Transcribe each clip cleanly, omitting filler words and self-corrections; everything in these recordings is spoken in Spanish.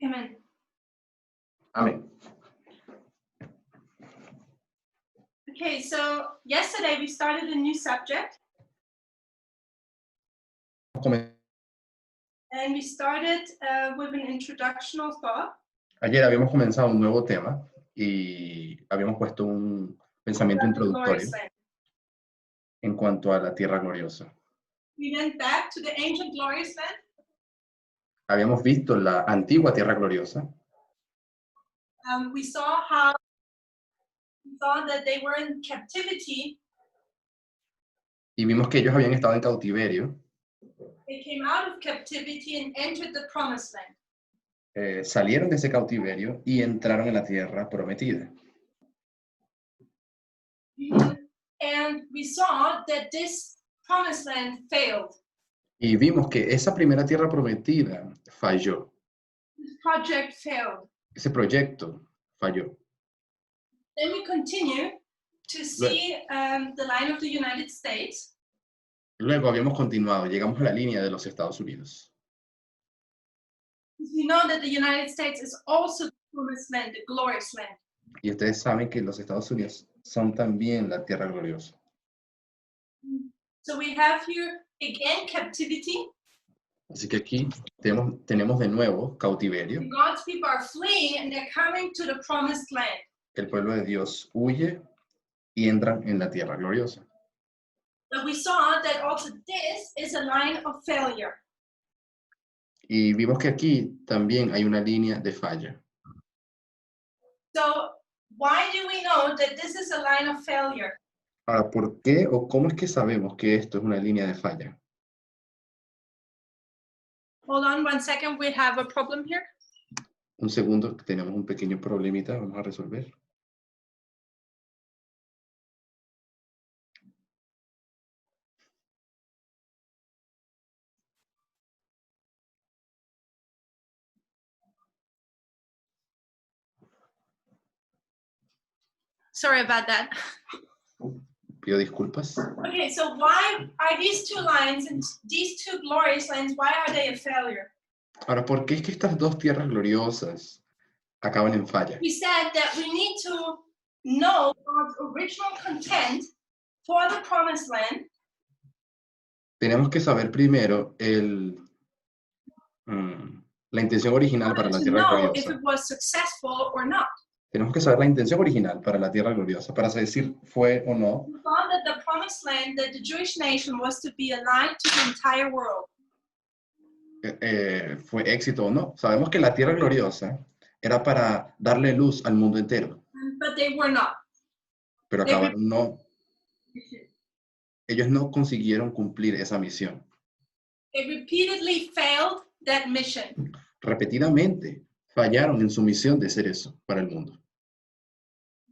Amen. Amén. Okay, so yesterday we started a new subject. And we started with an introductional thought. Ayer habíamos comenzado un nuevo tema y habíamos puesto un pensamiento introductorio en cuanto a la tierra gloriosa. We went back to the ancient glorious land. Habíamos visto la antigua tierra gloriosa. We saw that they were in captivity. Y vimos que ellos habían estado en cautiverio. They came out of captivity and entered the promised land. Salieron de ese cautiverio y entraron en la tierra prometida. And we saw that this promised land failed. Y vimos que esa primera tierra prometida falló. This project failed. Ese proyecto falló. Then we continue to see the line of the United States. Luego habíamos continuado, llegamos a la línea de los Estados Unidos. We know that the United States is also the promised land, the glorious land. Y ustedes saben que los Estados Unidos son también la tierra gloriosa. So we have here again captivity. Así que aquí tenemos de nuevo cautiverio. God's people are fleeing and they're coming to the promised land. El pueblo de Dios huye y entran en la tierra gloriosa. But we saw that also this is a line of failure. Y vimos que aquí también hay una línea de falla. So why do we know that this is a line of failure? Ahora, ¿por qué o cómo es que sabemos que esto es una línea de falla? Hold on 1 second, we have a problem here. Un segundo, tenemos un pequeño problemita, vamos a resolver. Sorry about that. Pido disculpas. Okay, so why are these two lines and these two glorious lines, why are they a failure? Ahora, ¿por qué es que estas dos tierras gloriosas acaban en falla? We said that we need to know God's original content for the promised land. Tenemos que saber primero la intención original para la To tierra know if gloriosa. it was successful or not. Tenemos que saber la intención original para la tierra gloriosa, para saber si fue o no. We found that the promised land, that the Jewish nation was to be a light to the entire world. Fue éxito o no. Sabemos que la tierra gloriosa era para darle luz al mundo entero. But they were not. Pero acabaron no. Ellos no consiguieron cumplir esa misión. They repeatedly failed that mission. Repetidamente fallaron en su misión de ser eso para el mundo.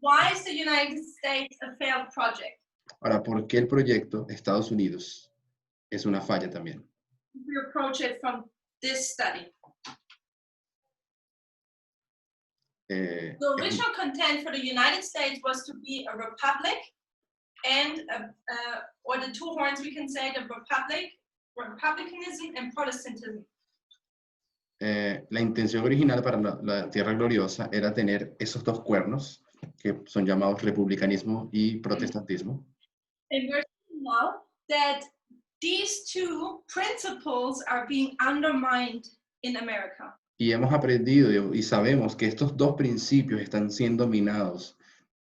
Why is the United States a failed project? Ahora, ¿por qué el proyecto Estados Unidos es una falla también? We approach it from this study. The original content for the United States was to be a republic, and or the two horns we can say the republicanism and Protestantism. La intención original para la tierra gloriosa era tener esos dos cuernos que son llamados republicanismo y protestantismo. And we're seeing now that these two principles are being undermined in America. Y hemos aprendido y sabemos que estos dos principios están siendo minados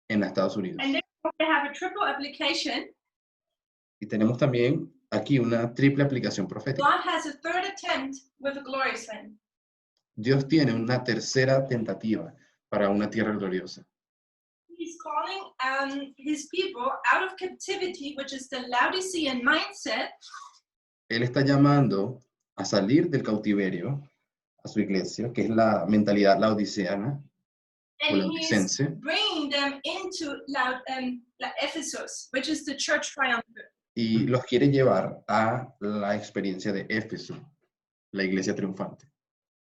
en Estados Unidos. And they have a triple application. Y tenemos también aquí una triple aplicación profética. God has a third attempt with a glorious land. Dios tiene una tercera tentativa para una tierra gloriosa. He's calling his people out of captivity, which is the Laodicean mindset. Él está llamando a salir del cautiverio a su iglesia, que es la mentalidad laodiceana o And he's laodicense, bringing them into Ephesus, which is the church triumphant. y los quiere llevar a la experiencia de Éfeso, la iglesia triunfante.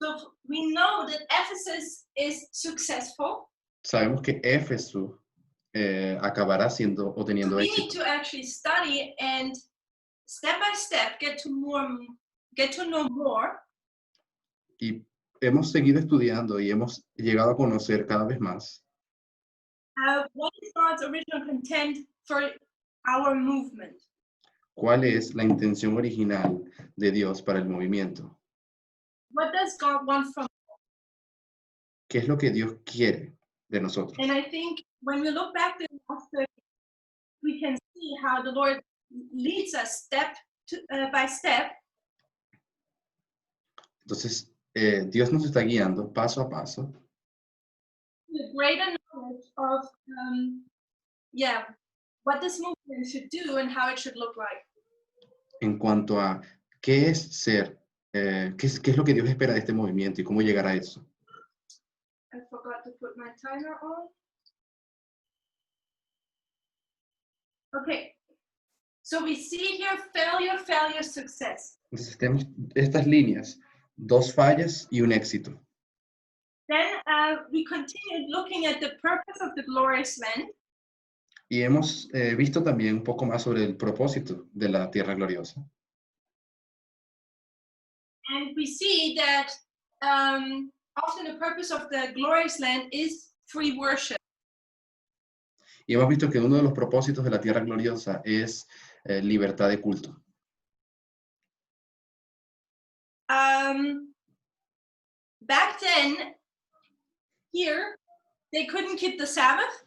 So we know that Ephesus is successful. Sabemos que Éfeso acabará siendo o teniendo We need éxito. to actually study and step by step get to know more. Y hemos seguido estudiando y hemos llegado a conocer cada vez más what is God's original content for our movement. cuál es la intención original de Dios para el movimiento. What does God want from us? ¿Qué es lo que Dios quiere de nosotros? And I think when we look back to the last 30, we can see how the Lord leads us step by step. Entonces, Dios nos está guiando paso a paso With greater knowledge of what this movement should do and how it should look like. en cuanto a qué es ser, qué es lo que Dios espera de este movimiento y cómo llegar a eso. I forgot to put my timer on. Okay, so we see here failure, failure, success. Entonces tenemos estas líneas, 2 fallas y un éxito. Then we continued looking at the purpose of the glorious land. Y hemos visto también un poco más sobre el propósito de la tierra gloriosa. And we see that often the purpose of the glorious land is free worship. Y hemos visto que uno de los propósitos de la tierra gloriosa es libertad de culto. Back then, here, they couldn't keep the Sabbath.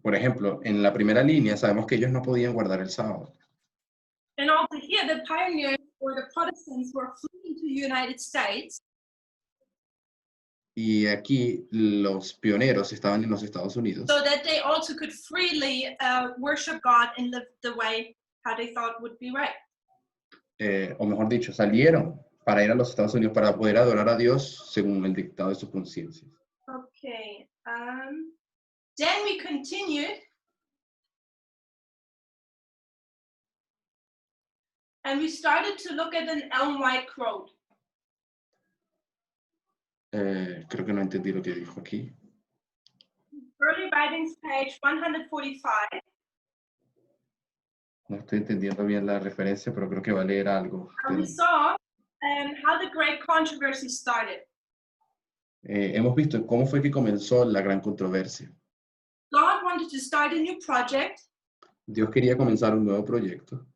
Por ejemplo, en la primera línea sabemos que ellos no podían guardar el sábado. And also here, the pioneers or the Protestants were fleeing to the United States. Y aquí los pioneros estaban en los Estados Unidos. So that they also could freely worship God and live the way how they thought would be right. O mejor dicho, salieron para ir a los Estados Unidos para poder adorar a Dios según el dictado de sus conciencias. Okay. Then we continued. And we started to look at an Elm White Road. Creo que no entendí lo que dijo aquí. Early Writings, page 145. No estoy entendiendo bien la referencia, pero creo que va a leer algo. And we saw how the great controversy started. Hemos visto cómo fue que comenzó la gran controversia. God wanted to start a new project. Dios quería comenzar un nuevo proyecto.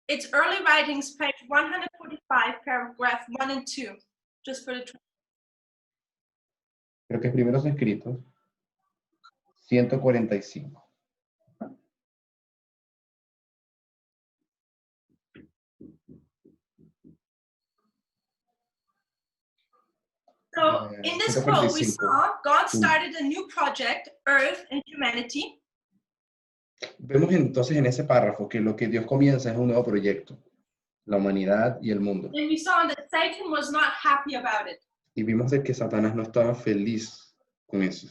It's Early Writings, page 145, paragraph 1 and 2. Just for the Creo que es Primeros Escritos, 145. So in this quote, we saw God started a new project, Earth and humanity. Vemos entonces en ese párrafo que lo que Dios comienza es un nuevo proyecto, la humanidad y el mundo. And we saw that Satan was not happy about it. Y vimos de que Satanás no estaba feliz con eso.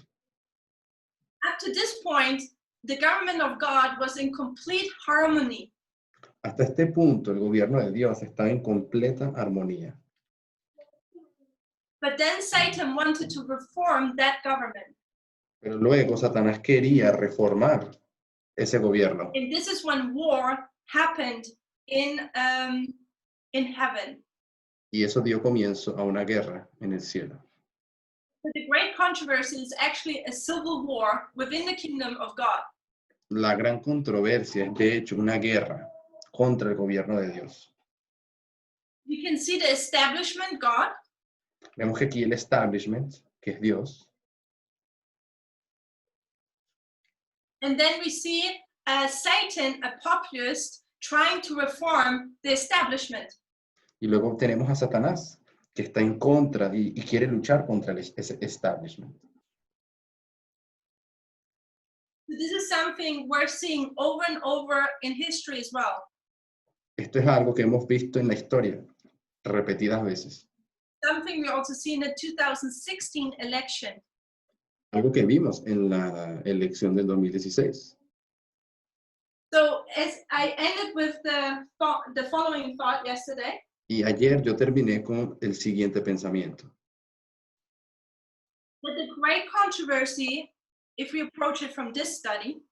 Up to this point, the government of God was in complete harmony. Hasta este punto, el gobierno de Dios está en completa armonía. But then Satan wanted to reform that government. Pero luego Satanás quería reformar ese gobierno. And this is when war happened in heaven. Y eso dio comienzo a una guerra en el cielo. But the great controversy is actually a civil war within the kingdom of God. La gran controversia es de hecho una guerra contra el gobierno de Dios. You can see the establishment, God. Vemos que aquí el establishment, que es Dios. And then we see Satan, a populist, trying to reform the establishment. Y luego tenemos a Satanás, que está en contra y quiere luchar contra ese establishment. So this is something we're seeing over and over in history as well. Esto es algo que hemos visto en la historia repetidas veces. Something we also see in the 2016 election. Algo que vimos en la elección del 2016. So as I ended with the following thought yesterday. Y ayer yo terminé con el siguiente pensamiento. That the great controversy, if we approach it from this study,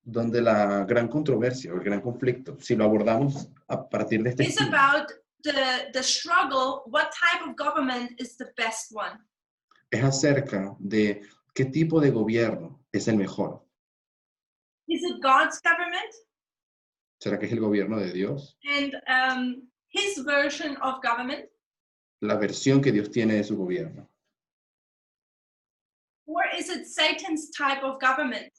Donde la gran controversia o el gran conflicto, si lo abordamos a partir de este is estudio, about the struggle, what type of government is the best one. Es acerca de qué tipo de gobierno es el mejor. Is it God's government? ¿Será que es el gobierno de Dios? And his version of government? La versión que Dios tiene de su gobierno. Or is it Satan's type of government?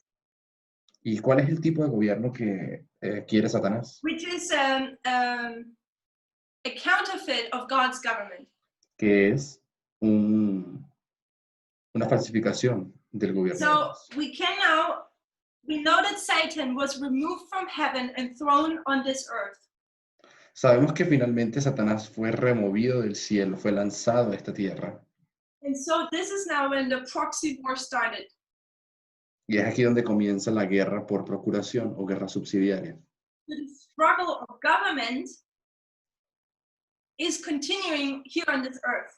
¿Y cuál es el tipo de gobierno que quiere Satanás? Which is a counterfeit of God's government. Que es una falsificación del gobierno de So Dios. we know that Satan was removed from heaven and thrown on this earth. Sabemos que finalmente Satanás fue removido del cielo, fue lanzado a esta tierra. And so this is now when the proxy war started. Y es aquí donde comienza la guerra por procuración o guerra subsidiaria. The struggle of government is continuing here on this earth.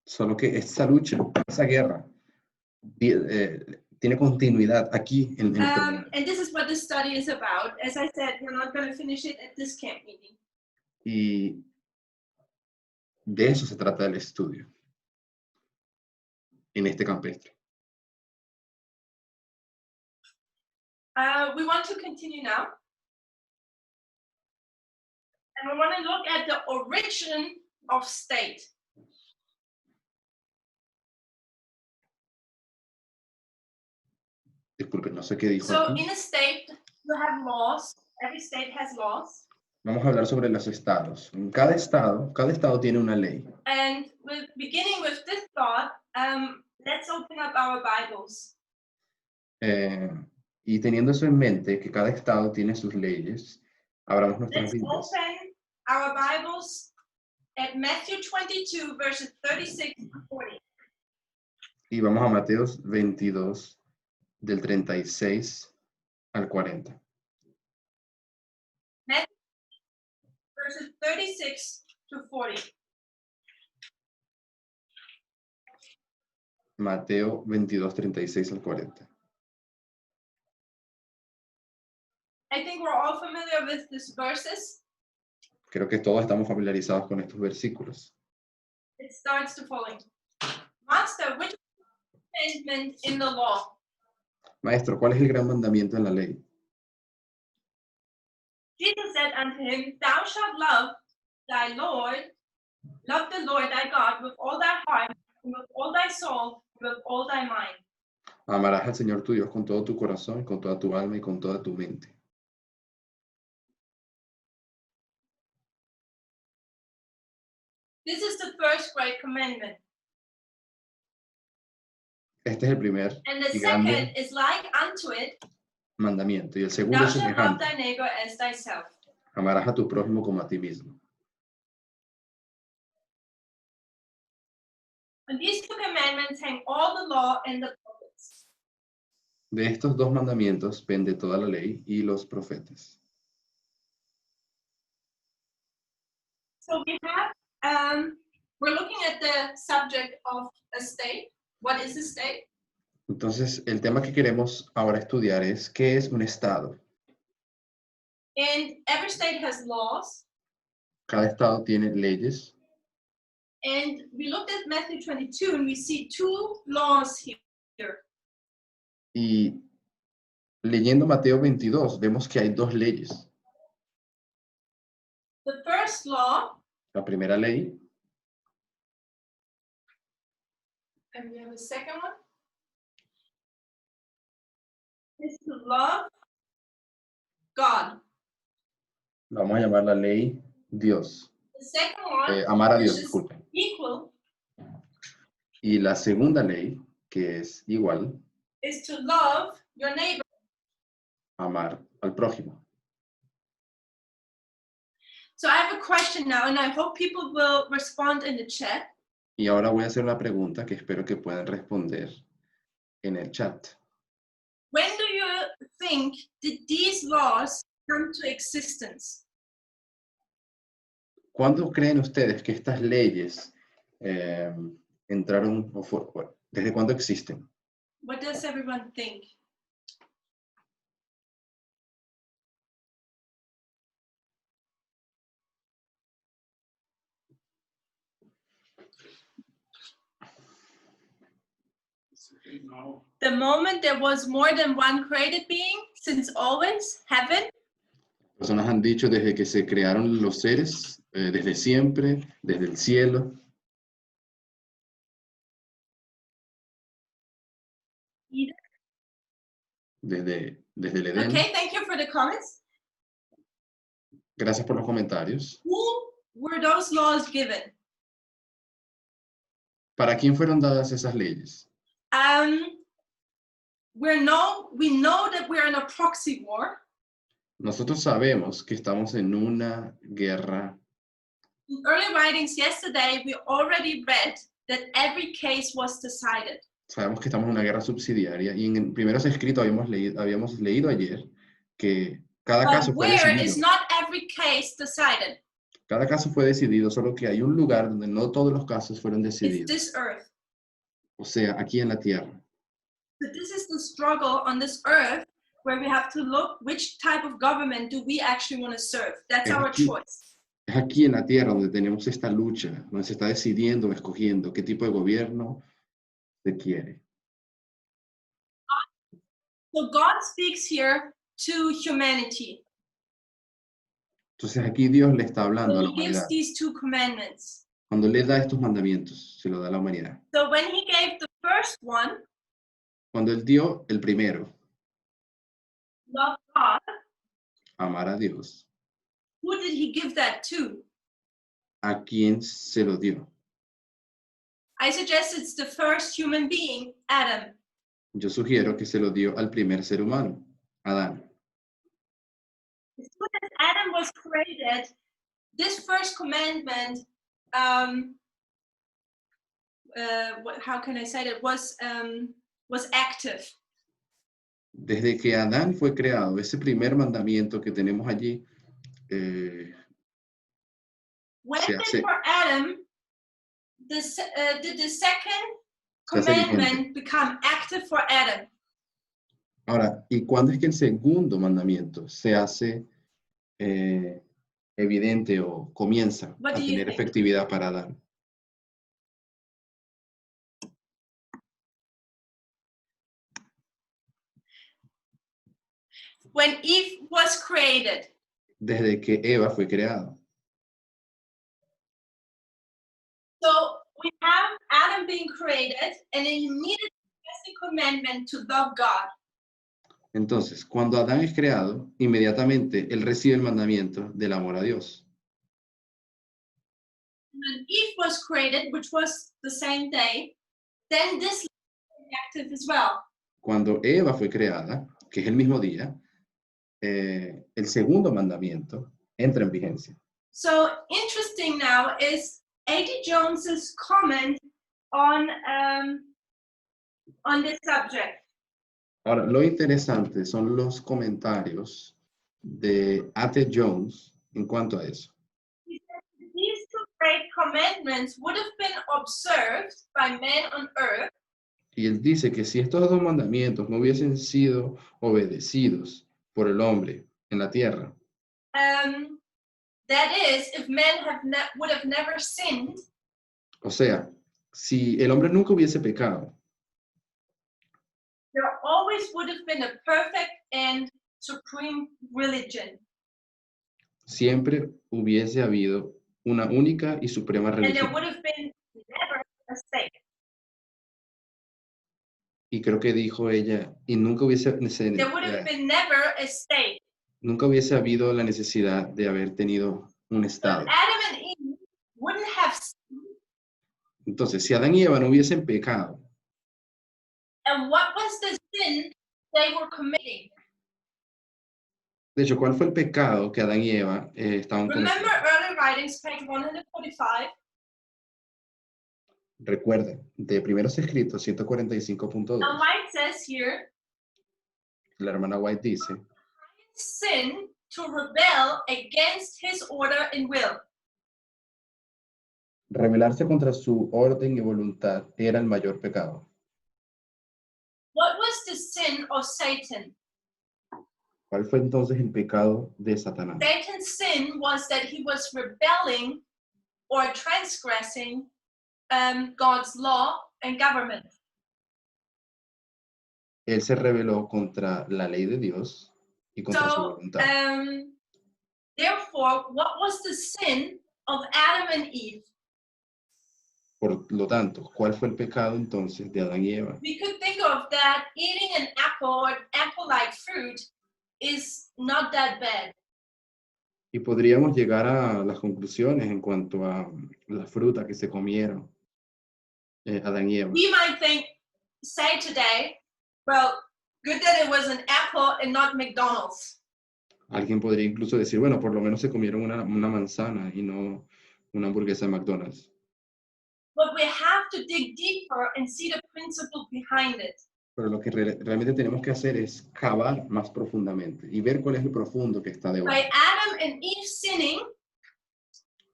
Solo que esa lucha, esa guerra, tiene continuidad aquí en este mundo. And this is what this study is about. As I said, we're not going to finish it at this camp meeting. Y de eso se trata el estudio en este campestre. We want to continue now. And we want to look at the origin of state. Disculpen, no sé qué dijo So aquí. in a state, you have laws. Every state has laws. Vamos a hablar sobre los estados. En cada estado tiene una ley. And beginning with this thought, let's open up our Bibles. Y teniendo eso en mente, que cada estado tiene sus leyes, abramos nuestras Let's Biblias. open our Bibles at Matthew 22, verses 36 to 40. Y vamos a Mateos 22, del 36 al 40. Verses 36 to 40. Mateo 22, 36 al 40. I think we're all familiar with these verses. Creo que todos estamos familiarizados con estos versículos. It starts the following. Master, which commandment in the law? Maestro, ¿cuál es el gran mandamiento en la ley? Jesus said unto him, Thou shalt love the Lord thy God with all thy heart, and with all thy soul, and with all thy mind. Amarás al Señor tu Dios con todo tu corazón, con toda tu alma y con toda tu mente. This is the first great commandment. Este es el primer And the y second grande is like unto it, mandamiento. Y el segundo Thou es shalt love semejante. thy neighbor as thyself. Amarás a tu prójimo como a ti mismo. On these two commandments hang all the law and the prophets. De estos dos mandamientos pende toda la ley y los profetas. So we're looking at the subject of a state. What is a state? Entonces, el tema que queremos ahora estudiar es ¿qué es un estado? And every state has laws. Cada estado tiene leyes. And we looked at Matthew 22 and we see two laws here. Y leyendo Mateo 22, vemos que hay dos leyes. The first law, La primera ley, and we have a second one, is to love God. la vamos a llamar la ley Dios. The second one, Amar a Dios, which is disculpen. equal, Y la segunda ley, que es igual, is to love your neighbor. amar al prójimo. So I have a question now, and I hope people will respond in the chat. Y ahora voy a hacer una pregunta que espero que puedan responder en el chat. When do you think did these laws come to existence? ¿Cuándo creen ustedes que estas leyes entraron desde cuándo existen? What does everyone think? No. The moment there was more than one created being, since always, heaven, Personas han dicho desde que se crearon los seres, desde siempre, desde el cielo, Eden. desde el Edén. Okay, thank you for the comments. Gracias por los comentarios. Who were those laws given? ¿Para quién fueron dadas esas leyes? We know that we're in a proxy war. Nosotros sabemos que estamos en una guerra. In early writings yesterday, we already read that every case was decided. Sabemos que estamos en una guerra subsidiaria y en primeros escritos habíamos leído ayer que cada caso But fue where is decidido. not every case decided? Cada caso fue decidido, solo que hay un lugar donde no todos los casos fueron It's decididos. this earth. O sea, aquí en la tierra. But this is the struggle on this earth where we have to look which type of government do we actually want to serve. That's our choice. Es aquí en la tierra donde tenemos esta lucha, donde se está decidiendo, escogiendo qué tipo de gobierno se quiere. So God speaks here to humanity. Entonces aquí Dios le está hablando a la He gives humanidad. these two commandments. Cuando le da estos mandamientos, se lo da a la humanidad. So when he gave the first one, Cuando él dio el primero, love God, amar a Dios, who did he give that to? ¿a quién se lo dio? I suggest it's the first human being, Adam. Yo sugiero que se lo dio al primer ser humano, Adán. As soon as Adam was created, this first commandment, how can I say that, was active. Desde que Adán fue creado, ese primer mandamiento que tenemos allí, When se did hace- for Adam did the second se hace vigente. commandment become active for Adam? Ahora, ¿y cuándo es que el segundo mandamiento se hace evidente o comienza What a do you tener think? efectividad para Adán? When Eve was created. Desde que Eva fue creada. So we have Adam being created, and then you needed the commandment to love God. Entonces, cuando Adán es creado, inmediatamente él recibe el mandamiento del amor a Dios. When Eve was created, which was the same day, then this became active as well. Cuando Eva fue creada, que es el mismo día, el segundo mandamiento entra en vigencia. So interesting now is A.D. Jones's comment on this subject. Ahora, lo interesante son los comentarios de A.T. Jones en cuanto a eso. He said these two great commandments would have been observed by men on earth. Y él dice que si estos dos mandamientos no hubiesen sido obedecidos por el hombre en la tierra, That is, if men would have never sinned, o sea, si el hombre nunca hubiese pecado, there always would have been a perfect and supreme religion. siempre hubiese habido una única y suprema And there religión. would have been never a state. Y creo que dijo ella, y nunca hubiese, There would have been never a state. nunca hubiese habido la necesidad de haber tenido un So estado. Adam and Eve wouldn't have sinned. Entonces, si Adán y Eva no hubiesen pecado, And what was the sin they were committing? de hecho, ¿cuál fue el pecado que Adán y Eva estaban Remember cometiendo? early writings, page 145. Recuerden, de primeros escritos, 145.2, Now White says here, la hermana White dice, sin to rebel against his order and will. rebelarse contra su orden y voluntad era el mayor pecado. What was the sin of Satan? ¿Cuál fue entonces el pecado de Satanás? Satan's sin was that he was rebelling or transgressing God's law and government. él se rebeló contra la ley de Dios y contra su So, voluntad. therefore, what was the sin of Adam and Eve? Por lo tanto, ¿cuál fue el pecado entonces de Adán y Eva? We could think of that eating an apple or apple-like fruit is not that bad. Y podríamos llegar a las conclusiones en cuanto a la fruta que se comieron Adán y Eva. We might say today, well, good that it was an apple and not McDonald's. Alguien podría incluso decir, bueno, por lo menos se comieron una manzana y no una hamburguesa de McDonald's. But we have to dig deeper and see the principle behind it. Pero lo que realmente tenemos que hacer es cavar más profundamente y ver cuál es lo profundo que está debajo. By Adam and Eve sinning,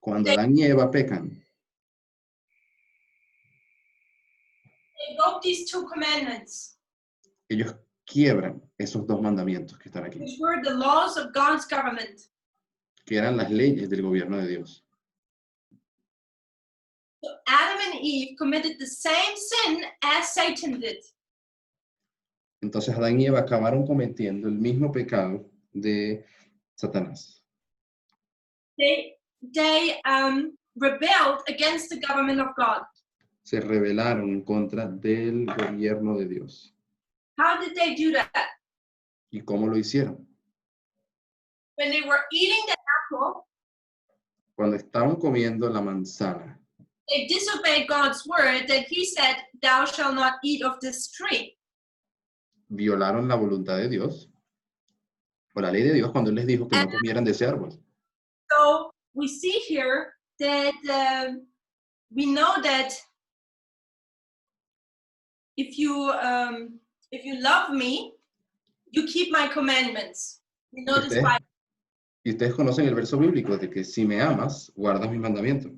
Cuando Adán y Eva pecan, they broke these two commandments, ellos quiebran esos dos mandamientos que están aquí, which were the laws of God's government. que eran las leyes del gobierno de Dios. So Adam and Eve committed the same sin as Satan did. Entonces Adán y Eva acabaron cometiendo el mismo pecado de Satanás. They rebelled against the government of God. Se rebelaron en contra del gobierno de Dios. How did they do that? ¿Y cómo lo hicieron? When they were eating the apple, Cuando estaban comiendo la manzana, they disobeyed God's word that he said, thou shalt not eat of this tree. violaron la voluntad de Dios o la ley de Dios cuando Él les dijo que no comieran de ese árbol. So we see here that we know that if you love me, you keep my commandments. We know this by. Y ustedes conocen el verso bíblico de que si me amas, guardas mis mandamientos.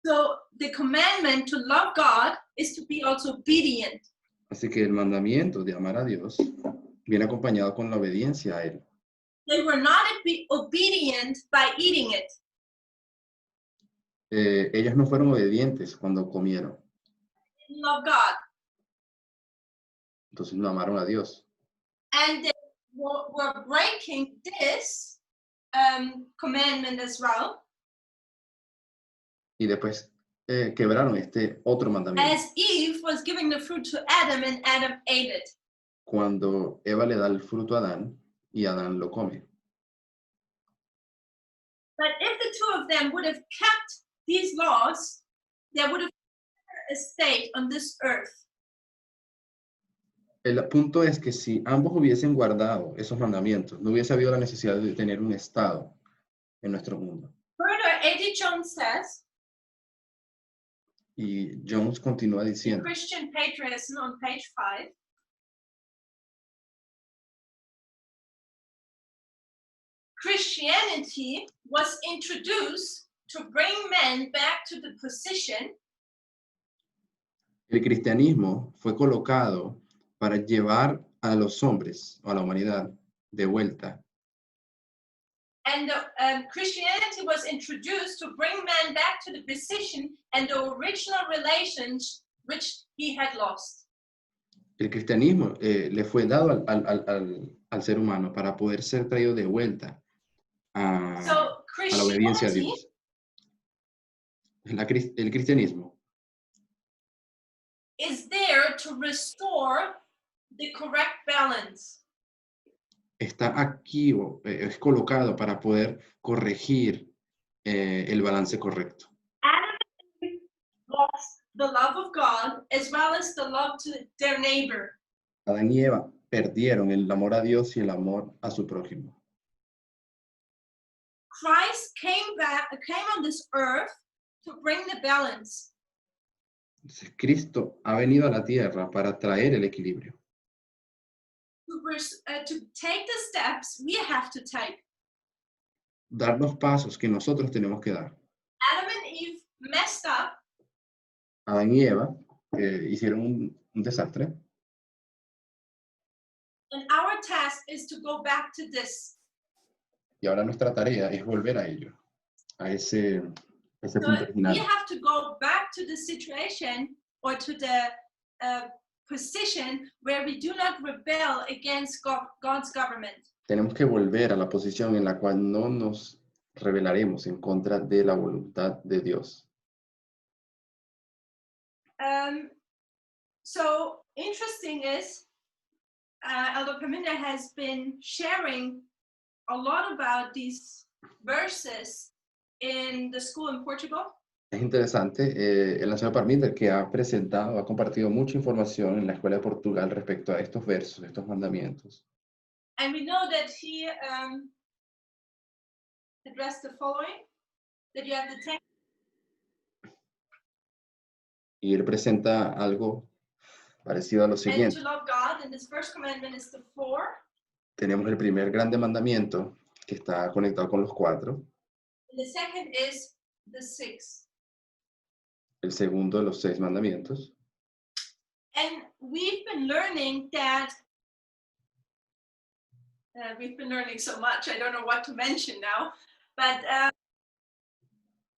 So the commandment to love God is to be also obedient. Así que el mandamiento de amar a Dios viene acompañado con la obediencia a Él. They were not obedient by eating it. Ellos no fueron obedientes cuando comieron. They love God. Entonces no amaron a Dios. And they were breaking this commandment as well. Y después quebraron este otro mandamiento. As Eve was giving the fruit to Adam and Adam ate it. Cuando Eva le da el fruto a Adán y Adán lo come. But if the two of them would have kept these laws, there would have been a state on this earth. El punto es que si ambos hubiesen guardado esos mandamientos, no hubiese habido la necesidad de tener un estado en nuestro mundo. Further, A.D. Jones says, y Jones continúa diciendo, Christian Patriotism on page 5, Christianity was introduced to bring men back to the position. El cristianismo fue colocado para llevar a los hombres o a la humanidad de vuelta. And Christianity was introduced to bring man back to the position and the original relations which he had lost. El cristianismo le fue dado al ser humano para poder ser traído de vuelta a la obediencia a Dios. El cristianismo is there to restore the correct balance. Está aquí, es colocado para poder corregir el balance correcto. Adam and Eve lost the love of God as well as the love to their neighbor. Adán y Eva perdieron el amor a Dios y el amor a su prójimo. Christ came on this earth to bring the balance. Entonces, Cristo ha venido a la tierra para traer el equilibrio. To take the steps we have to take. Dar los pasos que nosotros tenemos que dar. Adam and Eve messed up. Adán y Eva hicieron un desastre. And our task is to go back to this. Y ahora nuestra tarea es volver a ello, a ese punto original. We have to go back to the situation or to the position where we do not rebel against God's government. Tenemos que volver a la posición en la cual no nos rebelaremos en contra de la voluntad de Dios. So interesting is, Elder Perminda has been sharing a lot about these verses in the school in Portugal. Es interesante, el anciano Parminder que ha presentado, ha compartido mucha información en la Escuela de Portugal respecto a estos versos, estos mandamientos. And we know that he addressed the following, that you have the 10. Y él presenta algo parecido a lo And siguiente. to love God, and this first commandment is the 4. Tenemos el primer grande mandamiento que está conectado con los 4. And the second is the 6. El segundo de los 6 mandamientos. And we've been learning that, we've been learning so much, I don't know what to mention now, but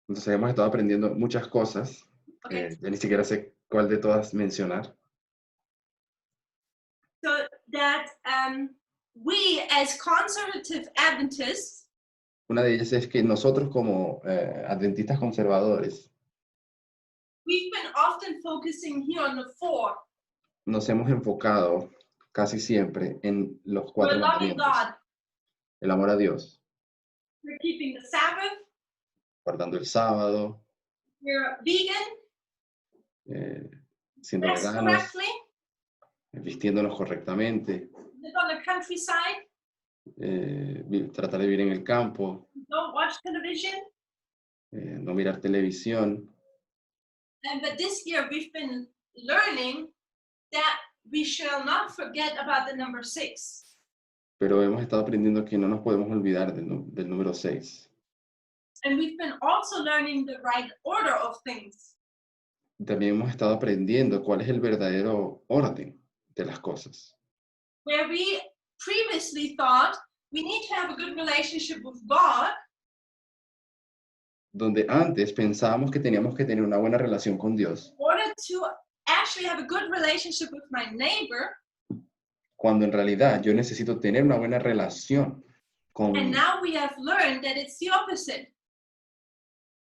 Entonces hemos estado aprendiendo muchas cosas. okay. Ya ni siquiera sé cuál de todas mencionar. So that we as conservative Adventists, Una de ellas es que nosotros como adventistas conservadores we've been often focusing here on the 4. nos hemos enfocado casi siempre en los 4 We're loving mandamientos. God. El amor a Dios, We're keeping the Sabbath. guardando el sábado, We're vegan. siendo Dress veganos, correctly. vistiéndonos correctamente, Live on the countryside. tratar de vivir en el campo, Don't watch television. no mirar televisión. But this year we've been learning that we shall not forget about the number 6. Pero hemos estado aprendiendo que no nos podemos olvidar del número 6. And we've been also learning the right order of things. También hemos estado aprendiendo cuál es el verdadero orden de las cosas. Where we previously thought we need to have a good relationship with God, Donde antes pensábamos que teníamos que tener una buena relación con Dios, in order to actually have a good relationship with my neighbor. cuando en realidad yo necesito tener una buena relación con, And now we have learned that it's the opposite.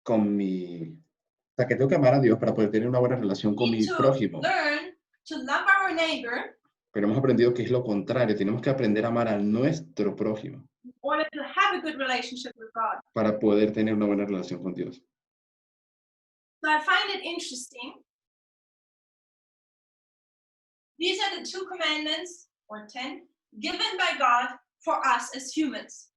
con mi... O sea, que tengo que amar a Dios para poder tener una buena relación con We mi need to prójimo. learn to love our neighbor Pero hemos aprendido que es lo contrario. Tenemos que aprender a amar a nuestro prójimo in order to have a good relationship with God. para poder tener una buena relación con Dios. So I find it interesting. These are the 2 commandments, or 10, given by God for us as humans.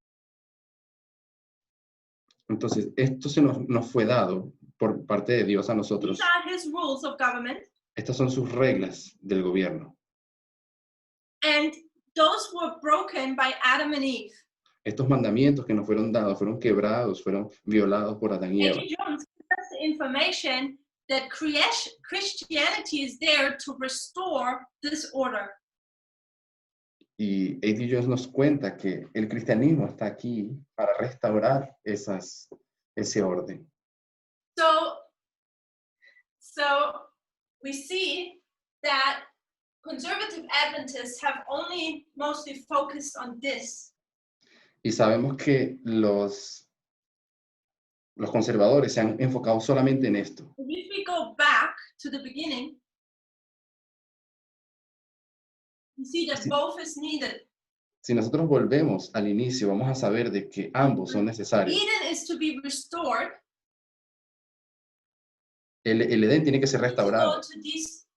Entonces, esto nos fue dado por parte de Dios a nosotros. These are his rules of government. Estas son sus reglas del gobierno. And those were broken by Adam and Eve. Estos mandamientos que nos fueron dados fueron quebrados, fueron violados por Adán y Eva. A.T. Jones gives us the information that Christianity is there to restore this order. Y A.T. Jones nos cuenta que el cristianismo está aquí para restaurar ese orden. So we see that conservative Adventists have only mostly focused on this. Y sabemos que los conservadores se han enfocado solamente en esto. If we go back to the beginning, you see that both is needed. Si nosotros volvemos al inicio, vamos a saber de que ambos son necesarios. Eden is to be restored. El Edén tiene que ser To restaurado. go to this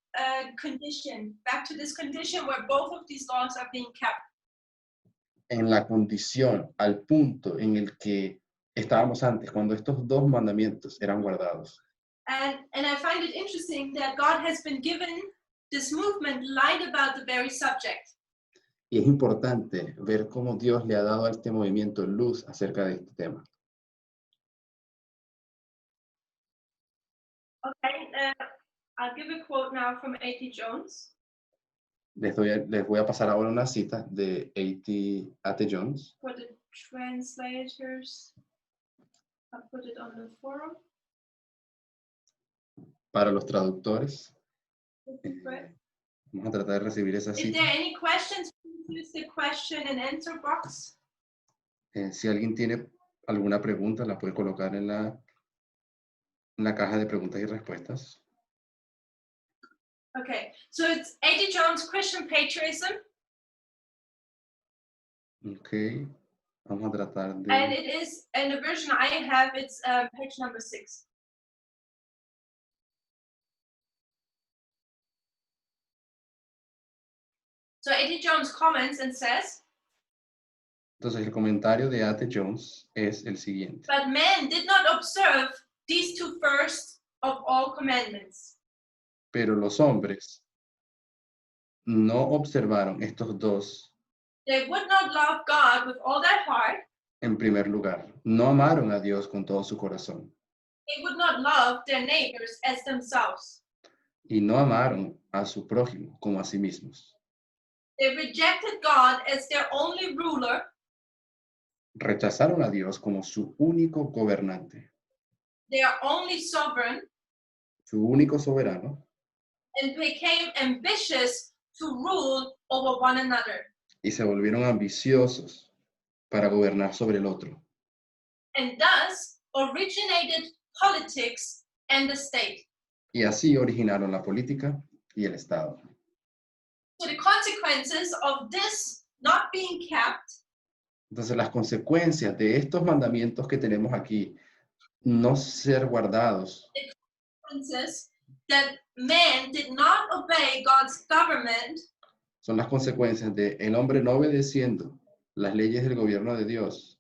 condition, back to this condition where both of these laws are being kept. En la condición, al punto en el que estábamos antes, cuando estos 2 mandamientos eran guardados. And I find it interesting that God has been given this movement light about the very subject. Y es importante ver cómo Dios le ha dado a este movimiento luz acerca de este tema. Okay, I'll give a quote now from A.T. Jones. Les voy a pasar ahora una cita de A.T. Jones. For the translators, I'll put it on the forum. Para los traductores, Vamos a tratar de recibir esa Is cita. there any questions? Please use the question and answer box. Si alguien tiene alguna pregunta, la puede colocar en la caja de preguntas y respuestas. Okay, so it's A.T. Jones, Christian Patriotism, Ok. Vamos a tratar and de... it is, and the version I have, it's page number 6. So A.T. Jones comments and says, Entonces, el comentario de A.T. Jones es el siguiente. but man did not observe these two first of all commandments. Pero los hombres no observaron estos dos They would not love God with all their heart. en primer lugar. No amaron a Dios con todo su corazón. They would not love their neighbors as themselves. Y no amaron a su prójimo como a sí mismos. They rejected God as their only ruler. Rechazaron a Dios como su único gobernante, Their only sovereign, su único soberano, and became ambitious to rule over one another. y se volvieron ambiciosos para gobernar sobre el otro. And thus originated politics and the state. Y así originaron la política y el Estado. So the consequences of this not being kept Entonces, las consecuencias de estos mandamientos que tenemos aquí, no ser guardados, consequences that man did not obey God's government son las consecuencias de el hombre no obedeciendo las leyes del gobierno de Dios.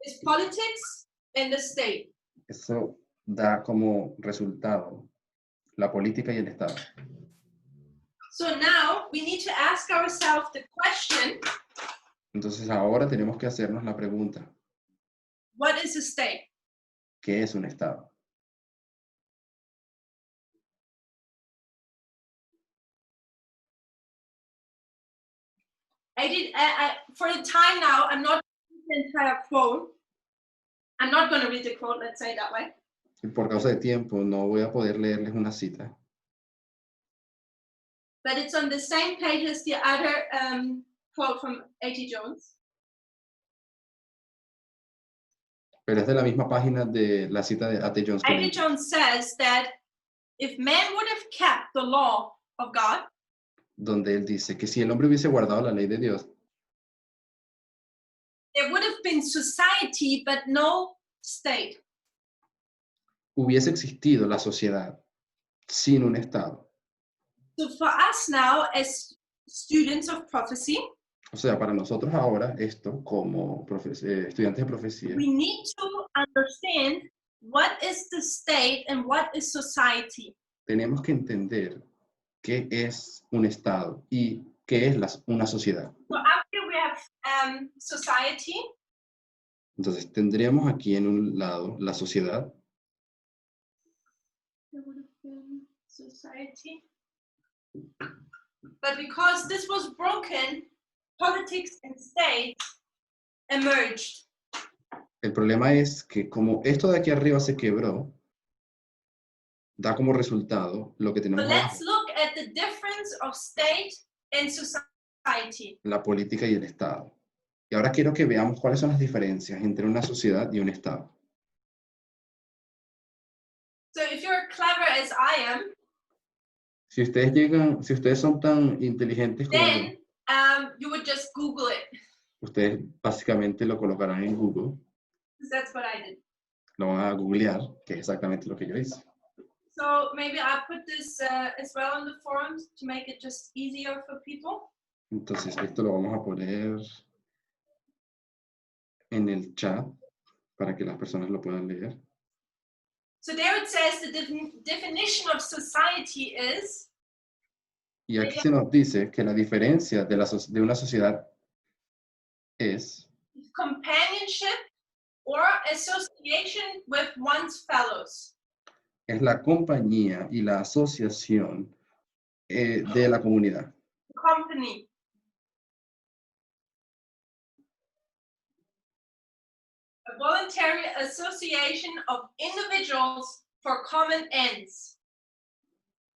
is politics and the state. Eso da como resultado la política y el Estado. So now we need to ask ourselves the question, Entonces ahora tenemos que hacernos la pregunta, what is a state? ¿qué es un Estado? For the time now, I'm not reading the entire quote. I'm not going to read the quote, let's say it that way. Y por causa de tiempo no voy a poder leerles una cita, But it's on the same page as the other quote from A.T. Jones. pero es de la misma página de la cita de A.T. Jones. que A.T. leímos, Jones says that if man would have kept the law of God, donde él dice que si el hombre hubiese guardado la ley de Dios, there would have been society but no state. hubiese existido la sociedad sin un Estado. So for us now, as students of prophecy, O sea, para nosotros ahora, esto como estudiantes de profecía, we need to understand what is the state and what is society. tenemos que entender qué es un Estado y qué es una sociedad. So after we have society, Entonces, tendríamos aquí en un lado la sociedad, there would have been society. But because this was broken, politics and state emerged. el problema es que como esto de aquí arriba se quebró, da como resultado lo que So tenemos let's abajo, look at the difference of state and society. la política y el Estado. Y ahora quiero que veamos cuáles son las diferencias entre una sociedad y un Estado. So if you're clever as I am, Si ustedes son tan inteligentes como yo, then you would just Google it, ustedes básicamente lo colocarán en Google, because that's what I did. lo van a googlear, que es exactamente lo que yo hice. So maybe I'll put this as well in the forums to make it just easier for people. Entonces, esto lo vamos a poner en el chat para que las personas lo puedan leer. So there it says the definition of society is Y aquí se nos dice que la diferencia de una sociedad es companionship or association with one's fellows. la compañía y la asociación de la comunidad. Company. A voluntary association of individuals for common ends.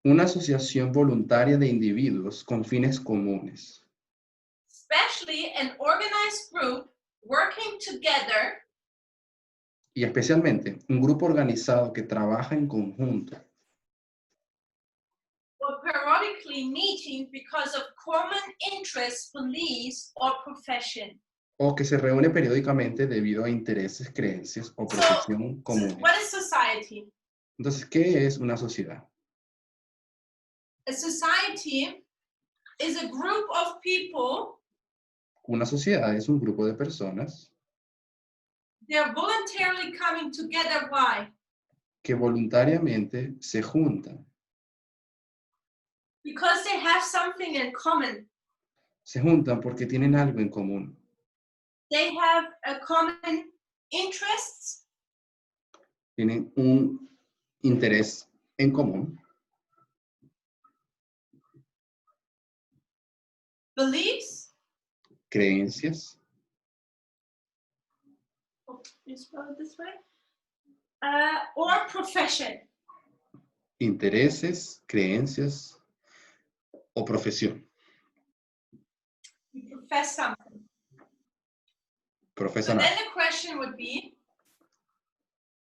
Una asociación voluntaria de individuos con fines comunes. Especially an organized group working together Y especialmente un grupo organizado que trabaja en conjunto or periodically meeting because of common interests, beliefs, or profession. o que se reúne periódicamente debido a intereses, creencias o profesión So, comunes. what is society? Entonces, ¿qué es una sociedad? A society is a group of people. Una sociedad es un grupo de personas They're voluntarily coming together. Why? que voluntariamente se juntan. Because they have something in common. Se juntan porque tienen algo en común. They have a common interests, Tienen un interés en común, beliefs. creencias, Oh, you spell it this way. Or profession. intereses, creencias o profesión. You profess something. So Profesan then algo. the question would be,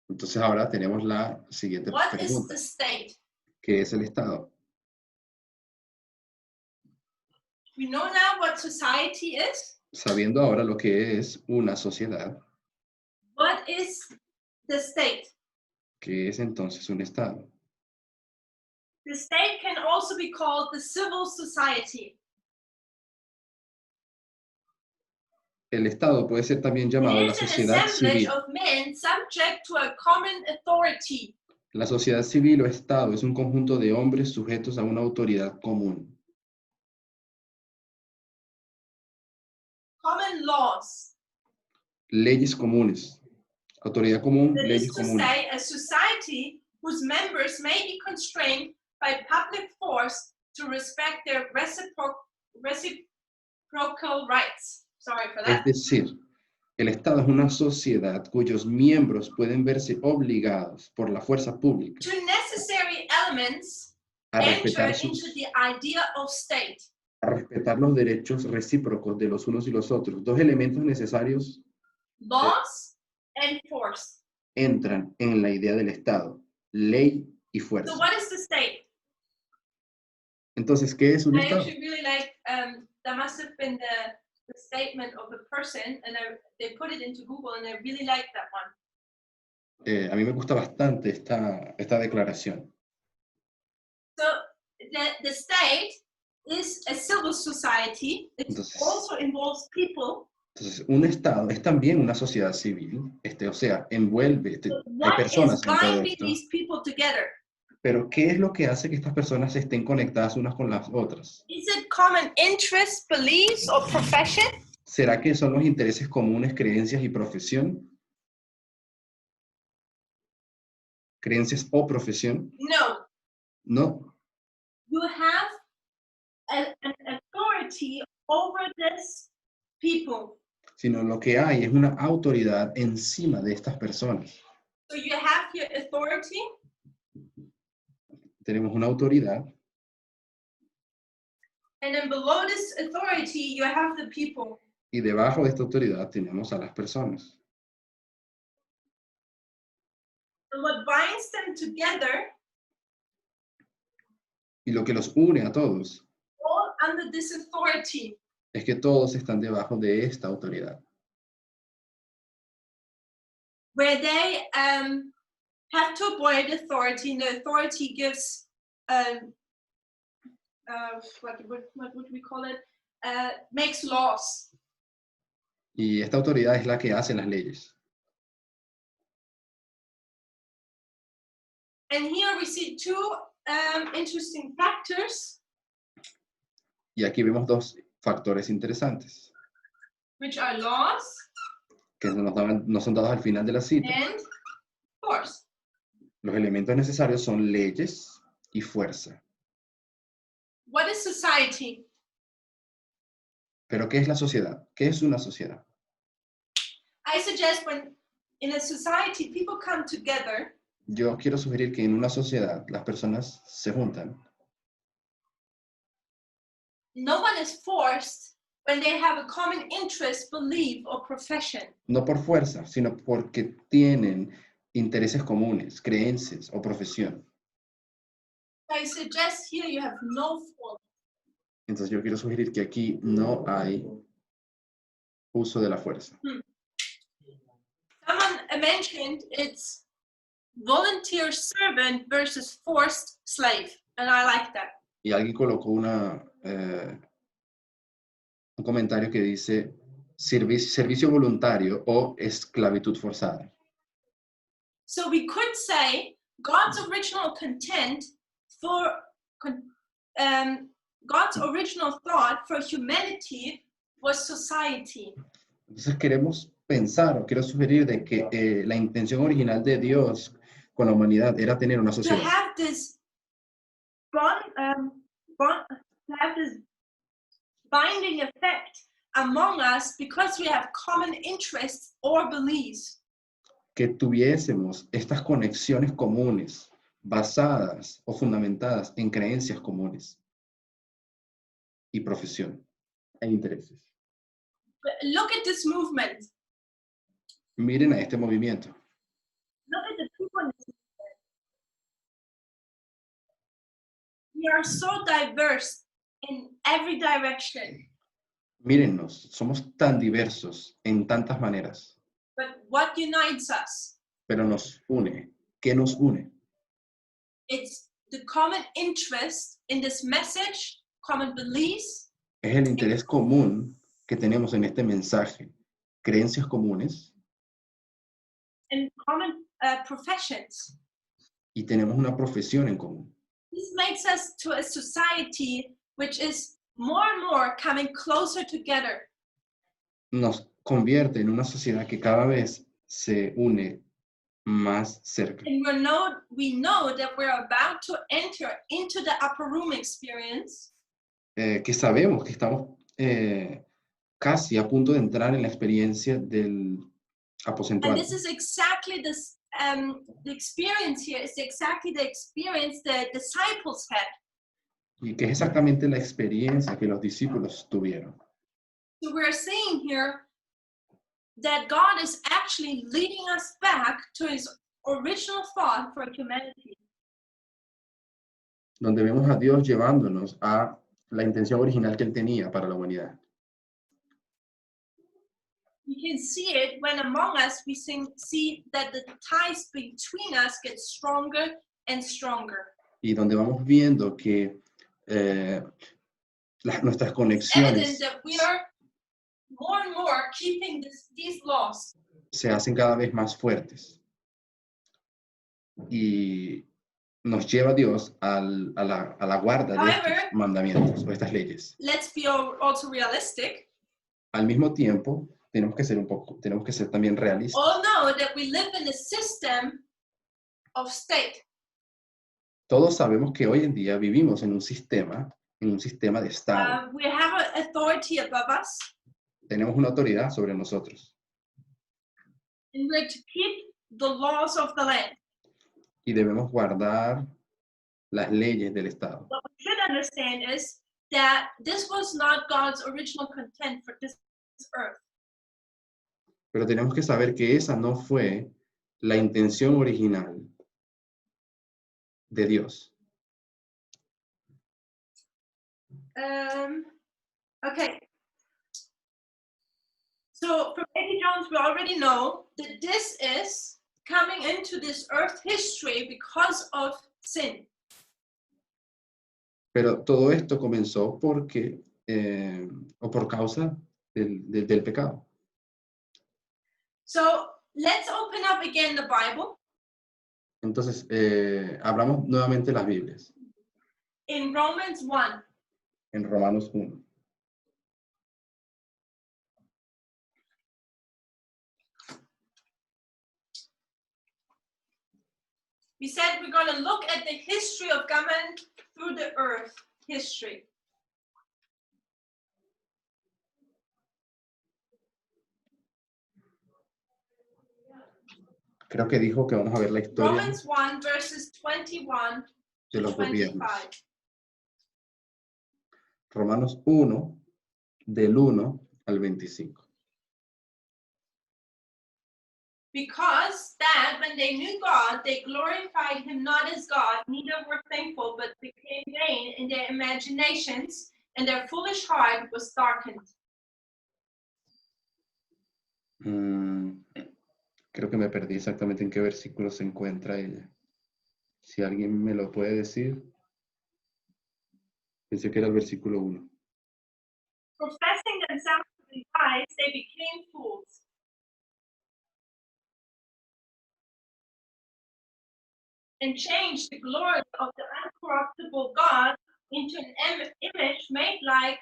Entonces ahora tenemos la siguiente what is pregunta. the state? ¿Qué es el Estado? We know now what society is. Sabiendo ahora lo que es una sociedad, What is the state? ¿qué es entonces un Estado? The state can also be called the civil society. El Estado puede ser también llamado It la is an sociedad assemblage civil. of men subject to a common authority. La sociedad civil o Estado es un conjunto de hombres sujetos a una autoridad común. Common laws. Leyes comunes. Autoridad común, That leyes is to comunes. say, a society whose members may be constrained by public force to respect their reciprocal rights. Sorry for Es that. decir, el Estado es una sociedad cuyos miembros pueden verse obligados por la fuerza pública Two necessary elements a enter respetar, into the idea of state. a respetar los derechos recíprocos de los unos y los otros. Dos elementos necesarios Laws and force. entran en la idea del Estado, ley y So fuerza. what is the state? Entonces, ¿qué es un I Estado? actually really like, that must have been the statement of a person, and they put it into Google, and I really like that one. A mí me gusta bastante esta declaración. So the state is a civil society. It Entonces- also involves people. Entonces, un Estado es también una sociedad civil, o sea, envuelve, So hay what is personas en todo binding esto. these people together? Pero, ¿qué es lo que hace que estas personas estén conectadas unas con las otras? Is it common interests, beliefs, or profession? ¿Será que son los intereses comunes, creencias y profesión? ¿Creencias o profesión? No. No. You have an authority over this people. Sino lo que hay es una autoridad encima de estas personas. So you have your authority, Tenemos una autoridad and then below this authority, you have the people. y debajo de esta autoridad tenemos a las personas. And what binds them together, Y lo que los une a todos all under this authority. es que todos están debajo de esta autoridad. Where they have to avoid authority, and the authority gives, what would we call it? Makes laws. Y esta autoridad es la que hace las leyes. And here we see two interesting factors, Y aquí vemos dos factores interesantes which are laws que nos son dados al final de la cita. and force. Los elementos necesarios son leyes y fuerza. What is society? Pero ¿qué es la sociedad? ¿Qué es una sociedad? I suggest when in a society people come together, Yo quiero sugerir que en una sociedad las personas se juntan no one is forced when they have a common interest, belief, or profession. No por fuerza, sino porque tienen intereses comunes, creencias o profesión. I suggest here you have no force. Entonces yo quiero sugerir que aquí no hay uso de la fuerza. Someone mentioned it's volunteer servant versus forced slave, and I like that. Y alguien colocó un comentario que dice servicio voluntario o esclavitud forzada. So we could say God's original God's original thought for humanity was society. Entonces queremos pensar o quiero sugerir de que la intención original de Dios con la humanidad era tener una To sociedad. have this binding effect among us because we have common interests or beliefs. Que tuviésemos estas conexiones comunes basadas o fundamentadas en creencias comunes y profesión e intereses. Look at this movement. Miren a este movimiento. Look at the people in this movement. We are so diverse in every direction. Mírennos, somos tan diversos en tantas maneras, But what unites us? pero nos une. ¿Qué nos une? It's the common interest in this message, common beliefs, Es el interés común que tenemos en este mensaje, creencias comunes, and common professions. y tenemos una profesión en común. This makes us to a society which is more and more coming closer together. Nos convierte en una sociedad que cada vez se une más cerca. And we know that we're about to enter into the upper room experience. Que sabemos que estamos casi a punto de entrar en la experiencia del aposento And alto. this is exactly this, the experience here is exactly the experience the disciples had. Y que es exactamente la experiencia que los discípulos tuvieron. So we're seeing here that God is actually leading us back to his original thought for humanity. Donde vemos a Dios llevándonos a la intención original que él tenía para la humanidad. You can see it when among us we see that the ties between us get stronger and stronger. Y donde vamos viendo que nuestras It's evident conexiones that we are more and more keeping these laws. se hacen cada vez más fuertes. Y nos lleva Dios a la guarda de estos mandamientos o estas leyes. Let's be also realistic. Al mismo tiempo, tenemos que ser también realistas. All know that we live in a system of state. Todos sabemos que hoy en día vivimos en un sistema de Estado. We have an authority above us, Tenemos una autoridad sobre nosotros. and we're to keep the laws of the land. Y debemos guardar las leyes del Estado. What we should understand is that this was not God's original content for this earth. Pero tenemos que saber que esa no fue la intención original de Dios. Okay. So from Eddie Jones, we already know that this is coming into this earth history because of sin. Pero todo esto comenzó porque, o por causa del pecado. So let's open up again the Bible Entonces, abramos nuevamente las Biblias in Romans 1. en Romanos 1. We said we're going to look at the history of government through the earth history. Creo que dijo que vamos a ver la historia Romans 1 verses 21 de to los gobiernos. 25. Romanos 1, del 1 al 25. Because that when they knew God, they glorified him not as God, neither were thankful, but became vain in their imaginations, and their foolish heart was darkened. Creo que me perdí exactamente en qué versículo se encuentra ella. Si alguien me lo puede decir. Pensé que era el versículo 1. Professing themselves to be wise, they became fools. And changed the glory of the uncorruptible God into an image made like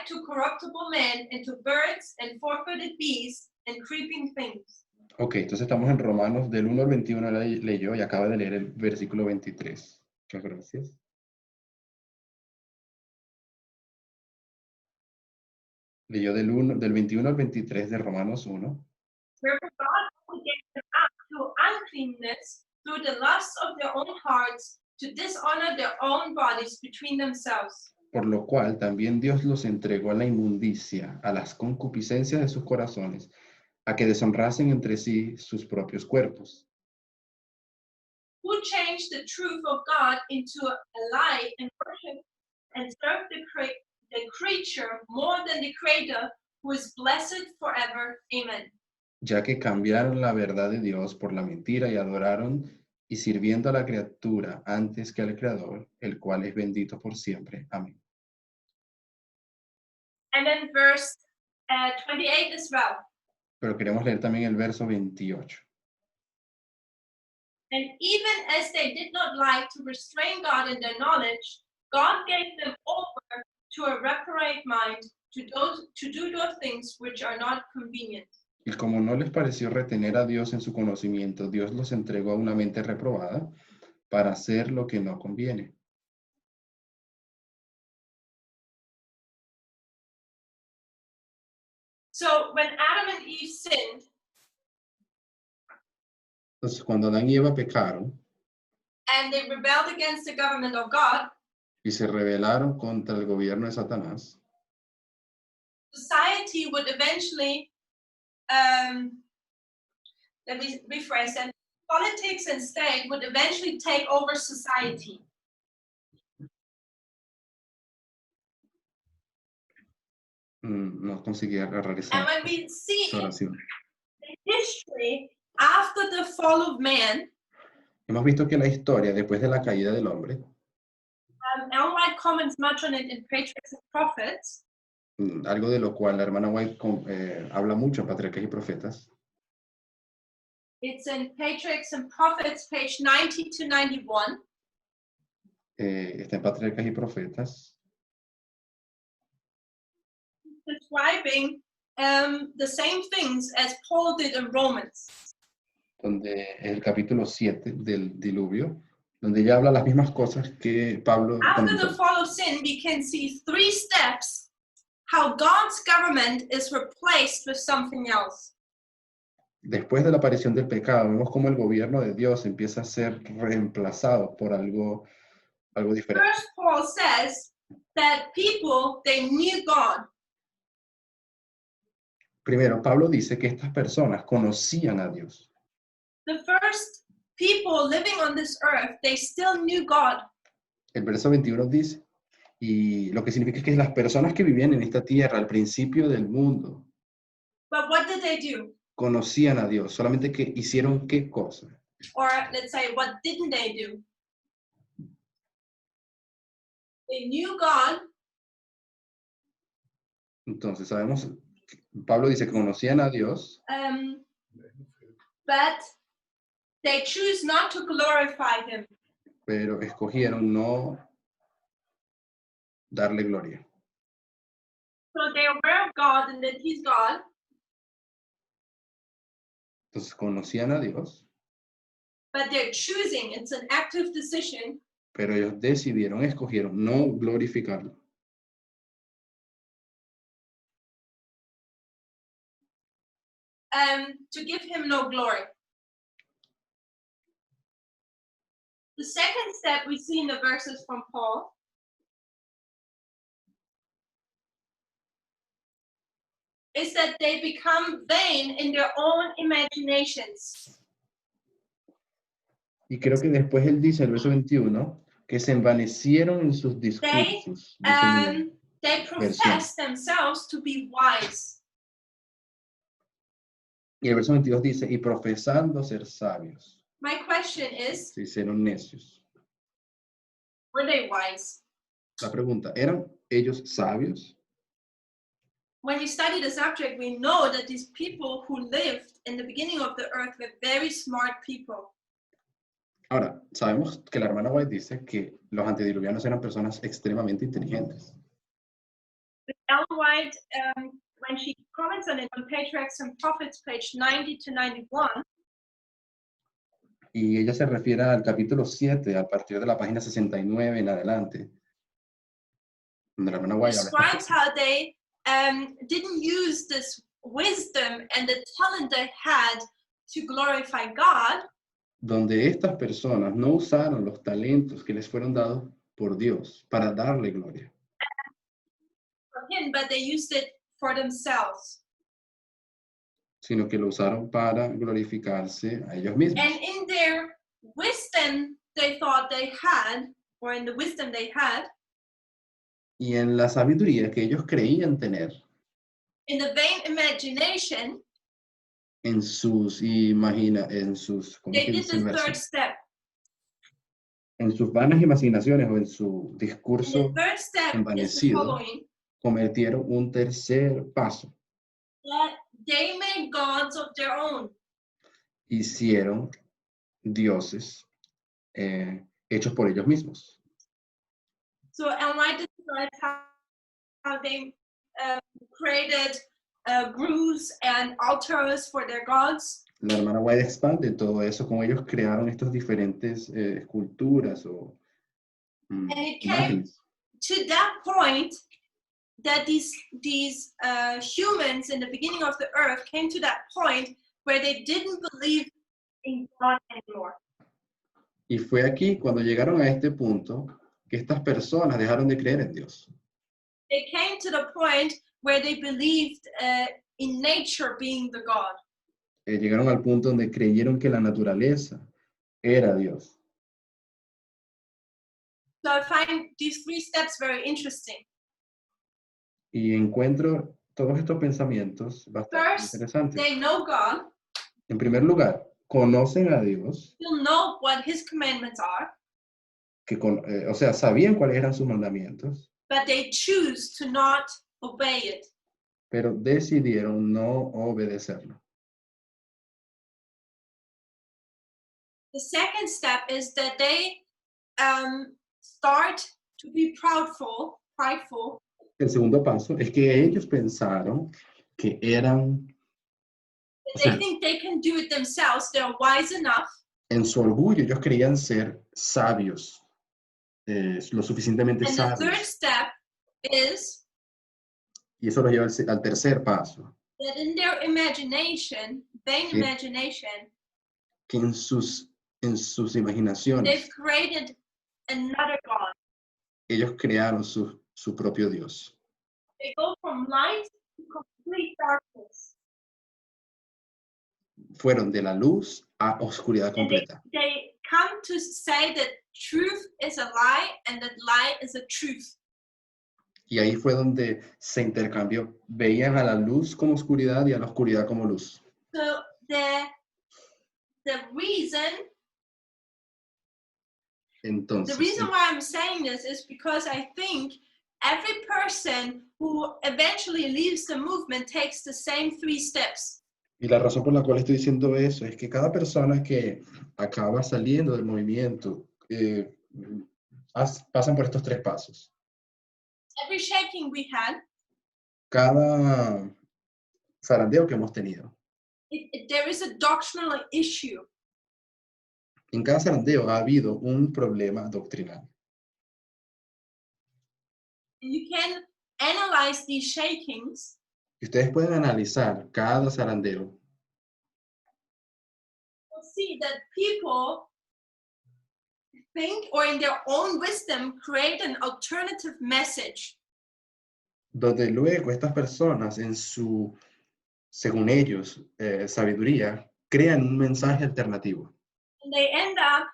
to corruptible men, and to birds and four-footed beasts and creeping things. Ok, entonces estamos en Romanos del 1 al 21, leyó y acaba de leer el versículo 23. Muchas gracias. Leyó del 21 al 23 de Romanos 1. Wherefore God gave them up to uncleanness through the lusts of their own hearts, to dishonor their own bodies between themselves. Por lo cual también Dios los entregó a la inmundicia, a las concupiscencias de sus corazones, a que deshonrasen entre sí sus propios cuerpos. Who changed the truth of God into a lie, and worship and serve the creature more than the Creator, who is blessed forever. Amen. Ya que cambiaron la verdad de Dios por la mentira y adoraron y sirviendo a la criatura antes que al Creador, el cual es bendito por siempre. Amén. And then verse 28 as well. Pero queremos leer también el verso 28. And even as they did not like to restrain God in their knowledge, God gave them over to a reprobate mind to do those things which are not convenient. Y como no les pareció retener a Dios en su conocimiento, Dios los entregó a una mente reprobada para hacer lo que no conviene. So when Adam and Eve sinned, Entonces, cuando Adán y Eva pecaron and they rebelled against the government of God, y se rebelaron contra el gobierno de Satanás, society would eventually, let me rephrase that, politics and state would eventually take over society. no conseguí agarrar esa And when we see oración. the history after the fall of man, Hemos visto que la historia después de la caída del hombre, Ellen White comments much on it in Patriarchs and Prophets. Algo de lo cual la hermana White habla mucho en Patriarcas y Profetas. It's in Patriarchs and Prophets, page 90 to 91. Está en Patriarcas y Profetas. Describing the same things as Paul did in Romans. Donde es el capítulo 7 del diluvio, donde ya habla las mismas cosas que Pablo After comentó. the fall of sin, we can see 3 steps how God's government is replaced with something else. Después de la aparición del pecado, vemos cómo el gobierno de Dios empieza a ser reemplazado por algo diferente. First, Paul says that people, they knew God. Primero, Pablo dice que estas personas conocían a Dios. The first people living on this earth, they still knew God. El verso 21 dice, y lo que significa es que las personas que vivían en esta tierra al principio del mundo But what did they do? conocían a Dios, solamente que hicieron qué cosa. Or let's say, what didn't they do? They knew God. Entonces, sabemos, Pablo dice que conocían a Dios, But they choose not to glorify him. pero escogieron no darle gloria. So they are aware of God and that he's God. Entonces, conocían a Dios, But they're choosing, it's an active decision, pero ellos escogieron no glorificarlo. to give him no glory. The second step we see in the verses from Paul is that they become vain in their own imaginations. Y creo que después él dice, el verso 21, que se envanecieron en sus discursos. Dice mi They profess themselves to be wise. Y el verso 22 dice, y profesando ser sabios, My question is, se hicieron necios. were they wise? La pregunta, ¿eran ellos sabios? When we study the subject, we know that these people who lived in the beginning of the earth were very smart people. Ahora, sabemos que la hermana White dice que los antediluvianos eran personas extremadamente inteligentes. Ellen White, when she comments on it on Patriarchs and Prophets, page 90 to 91, Y ella se refiere al capítulo 7, a partir de la página 69 en adelante, donde la hermana White describes how they didn't use this wisdom and the talent they had to glorify God, donde estas personas no usaron los talentos que les fueron dados por Dios para darle gloria, for Him, but they used it for themselves. sino que lo usaron para glorificarse a ellos mismos. And in their wisdom they thought they had, or in the wisdom they had, Y en la sabiduría que ellos creían tener, in the vain imagination, en sus ¿cómo they que did dice el the verso? third step. En sus vanas imaginaciones o en su And discurso the third step is the envanecido, following: cometieron un tercer paso. that they made gods of their own. Hicieron dioses hechos por ellos mismos. So Ellen White describes how they created groves and altars for their gods. La hermana White expande todo eso, como ellos crearon estas diferentes esculturas o And it came imágenes. to that point that these humans in the beginning of the earth came to that point where they didn't believe in God anymore. Y fue aquí cuando llegaron a este punto que estas personas dejaron de creer en Dios. They came to the point where they believed in nature being the God. Llegaron al punto donde creyeron que la naturaleza era Dios. So I find these three steps very interesting. Y encuentro todos estos pensamientos bastante First, interesantes. they know God. En primer lugar, conocen a Dios, They'll know what His commandments are, o sea, sabían cuáles eran sus mandamientos, but they choose to not obey it. pero decidieron no obedecerlo. The second step is that they start to be prideful. El segundo paso es que ellos pensaron que eran, They think they can do it themselves. They're wise enough. en su orgullo, ellos creían ser sabios, lo suficientemente And the third sabios. step is Y eso los lleva al tercer paso, that in their imagination, vain Sí. imagination, que en sus imaginaciones, they've created another God. ellos crearon su propio Dios. They go from light to complete darkness. Fueron de la luz a oscuridad And completa. they come to say that truth is a lie and that lie is a truth. Y ahí fue donde se intercambió. Veían a la luz como oscuridad y a la oscuridad como luz. So the reason Entonces, why I'm saying this is because I think every person who eventually leaves the movement takes the same three steps. y la razón por la cual estoy diciendo eso es que cada persona que acaba saliendo del movimiento pasan por estos tres pasos. Every shaking we had, Cada zarandeo que hemos tenido. there is a doctrinal issue. En cada zarandeo ha habido un problema doctrinal. You can analyze these shakings. Y ustedes pueden analizar cada zarandeo. You'll see that people think, or in their own wisdom, create an alternative message. Donde luego estas personas en su según ellos, sabiduría, crean un mensaje alternativo. And they end up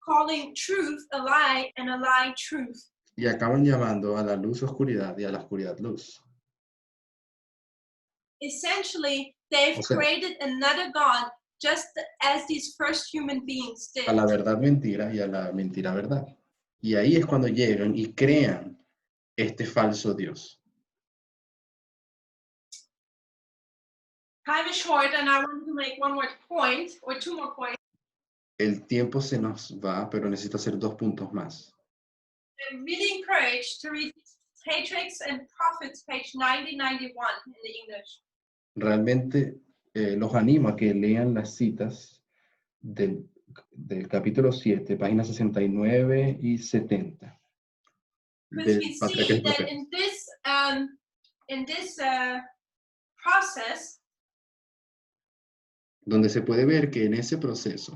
calling truth a lie and a lie truth. Y acaban llamando a la luz oscuridad y a la oscuridad luz. Essentially, they've O sea, created another God just as these first human beings did. a la verdad mentira y a la mentira verdad. Y ahí es cuando llegan y crean este falso Dios. Time is short, and I want to make one more point or two more points. El tiempo se nos va, pero necesito hacer 2 puntos más. I'm really encouraged to read Patriarchs and Prophets, page 90-91 in the English. Realmente los animo a que lean las citas del capítulo 7, páginas 69 y 70. Because we Del Patriarcas y see that Profetas. in this process, Donde se puede ver que en ese proceso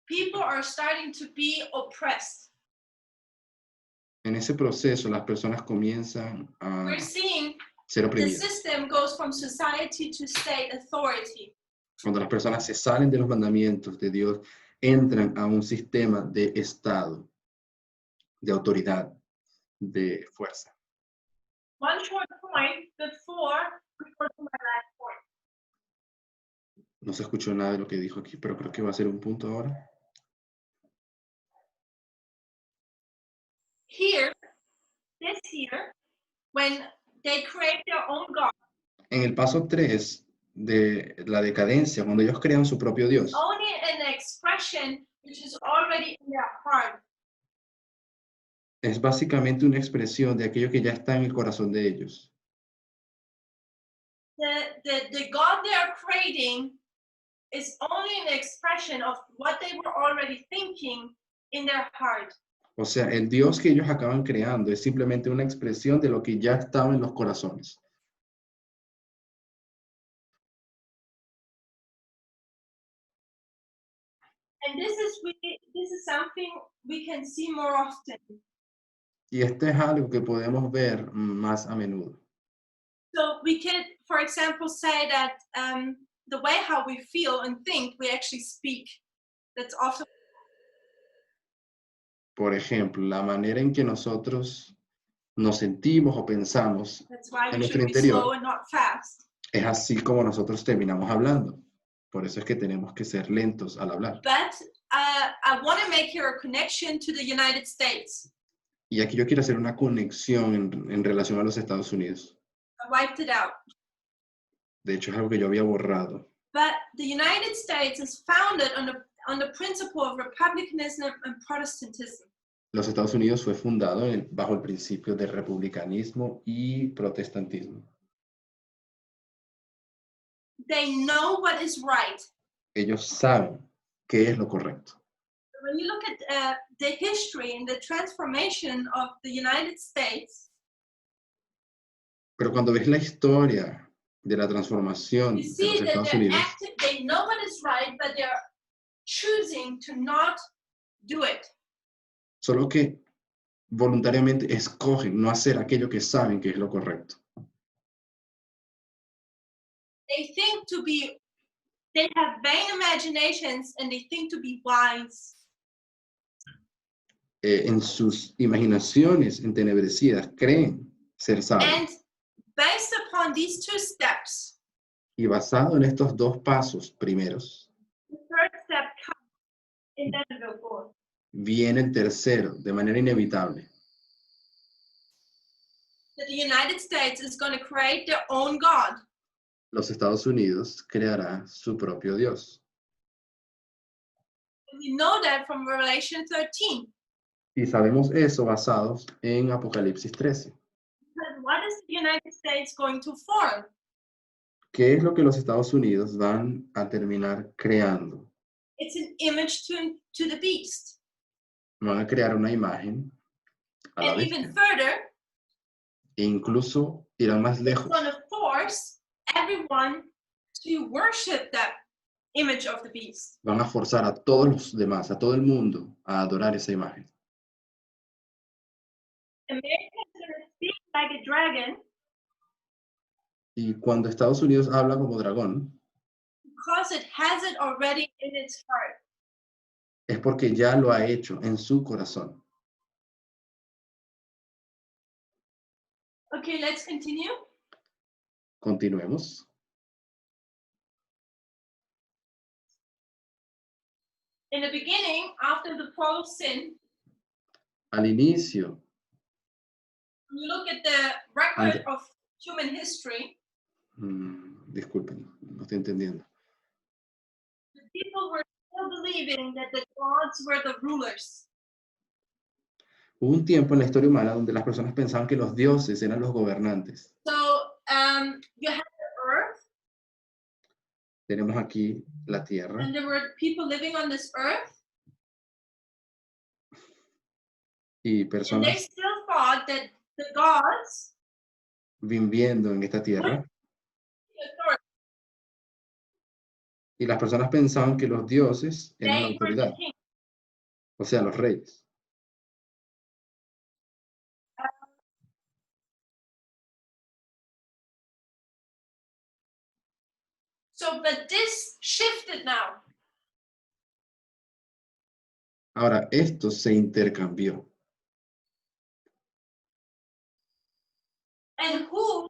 people are starting to be oppressed. las personas comienzan a We're seeing ser the oprimidas. system goes from society to state authority. Cuando las personas se salen de los mandamientos de Dios, entran a un sistema de Estado, de autoridad, de fuerza. One short point before we go to my last point. No se escuchó nada de lo que dijo aquí, pero creo que va a ser un punto ahora. Here, this here, when they create their own God, En el paso 3 de la decadencia, cuando ellos crean su propio Dios, only an expression which is already in their heart. es básicamente una expresión de aquello que ya está en el corazón de ellos. The God they are creating is only an expression of what they were already thinking in their heart. O sea, el Dios que ellos acaban creando es simplemente una expresión de lo que ya estaba en los corazones. And this is something we can see more often. Y esto es algo que podemos ver más a menudo. So we can, for example, say that the way how we feel and think, we actually speak. That's often. Por ejemplo, la manera en que nosotros nos sentimos o pensamos That's why en we nuestro should be slow interior and not fast. es así como nosotros terminamos hablando. Por eso es que tenemos que ser lentos al hablar. But I want to make here a connection to the United States. Y aquí yo quiero hacer una conexión en relación a los Estados Unidos. I wiped it out. De hecho, es algo que yo había borrado. But the United States is founded on the principle of republicanism and Protestantism. Los Estados Unidos fue fundado bajo el principio de republicanismo y protestantismo. They know what is right. Ellos saben qué es lo correcto. When you look at the history and the transformation of the United States, Pero cuando ves la historia de la transformación you de los see that Estados Unidos, they know what is right, but they're choosing to not do it. solo que voluntariamente escogen no hacer aquello que saben que es lo correcto. They have vain imaginations and they think to be wise. En sus imaginaciones entenebrecidas creen ser And sabios. based upon these two steps, Y basado en estos 2 pasos primeros, the third step comes inevitable. viene el tercero de manera inevitable. That the United States is going to create their own God. Los Estados Unidos creará su propio Dios. We know that from Revelation 13. Y sabemos eso basados en Apocalipsis 13. But what is the United States going to form? ¿Qué es lo que los Estados Unidos van a terminar creando? It's an image to the beast. Van a crear una imagen a la And bestia. even further, E incluso irán más it's lejos. going to force everyone to worship that image of the beast. Van a forzar a todos los demás, a todo el mundo, a adorar esa imagen. America is going to speak like a dragon. Y cuando Estados Unidos habla como dragón, because it has it already in its heart. es porque ya lo ha hecho en su corazón. Okay, let's continue. Continuemos. In the beginning, after the fall of sin, Al inicio, when you look at the record of human history, disculpen, no estoy entendiendo. the people were still believing that the gods were the rulers. Hubo un tiempo en la historia humana donde las personas pensaban que los dioses eran los gobernantes. So you had the earth, Tenemos aquí la tierra and there were people living on this earth, y and they personas still thought that the gods viviendo en esta tierra. the authority, Y las personas pensaban que los dioses eran la they were the autoridad, king. o sea, los reyes. So, but this shifted now. Ahora, esto se intercambió. And who,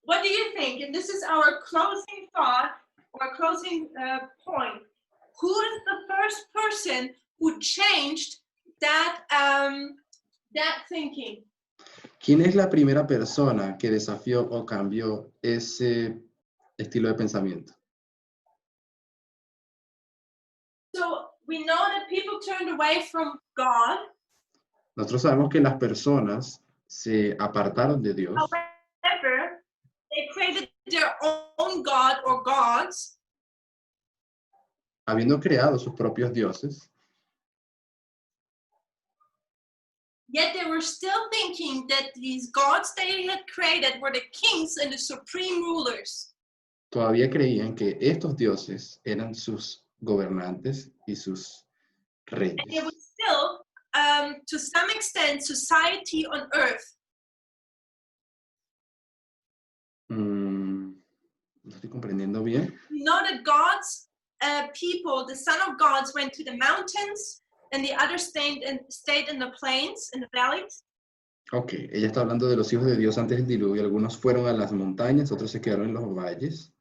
what do you think? And this is our closing thought or closing point. Who is the first person who changed that, that thinking? ¿Quién es la primera persona que desafió o cambió ese estilo de pensamiento? So we know that people turned away from God. Nosotros sabemos que las personas se apartaron de Dios, However, they created their own God or gods. habiendo creado sus propios dioses, Yet they were still thinking that these gods they had created were the kings and the supreme rulers. todavía creían que estos dioses eran sus gobernantes y sus And it reyes. was still, to some extent, society on earth. No estoy comprendiendo bien. We know that God's people, the son of gods, went to the mountains, and the others stayed in the plains, in the valleys. Ok, ella está hablando de los hijos de Dios antes del diluvio. Algunos fueron a las montañas, otros se quedaron en los valles.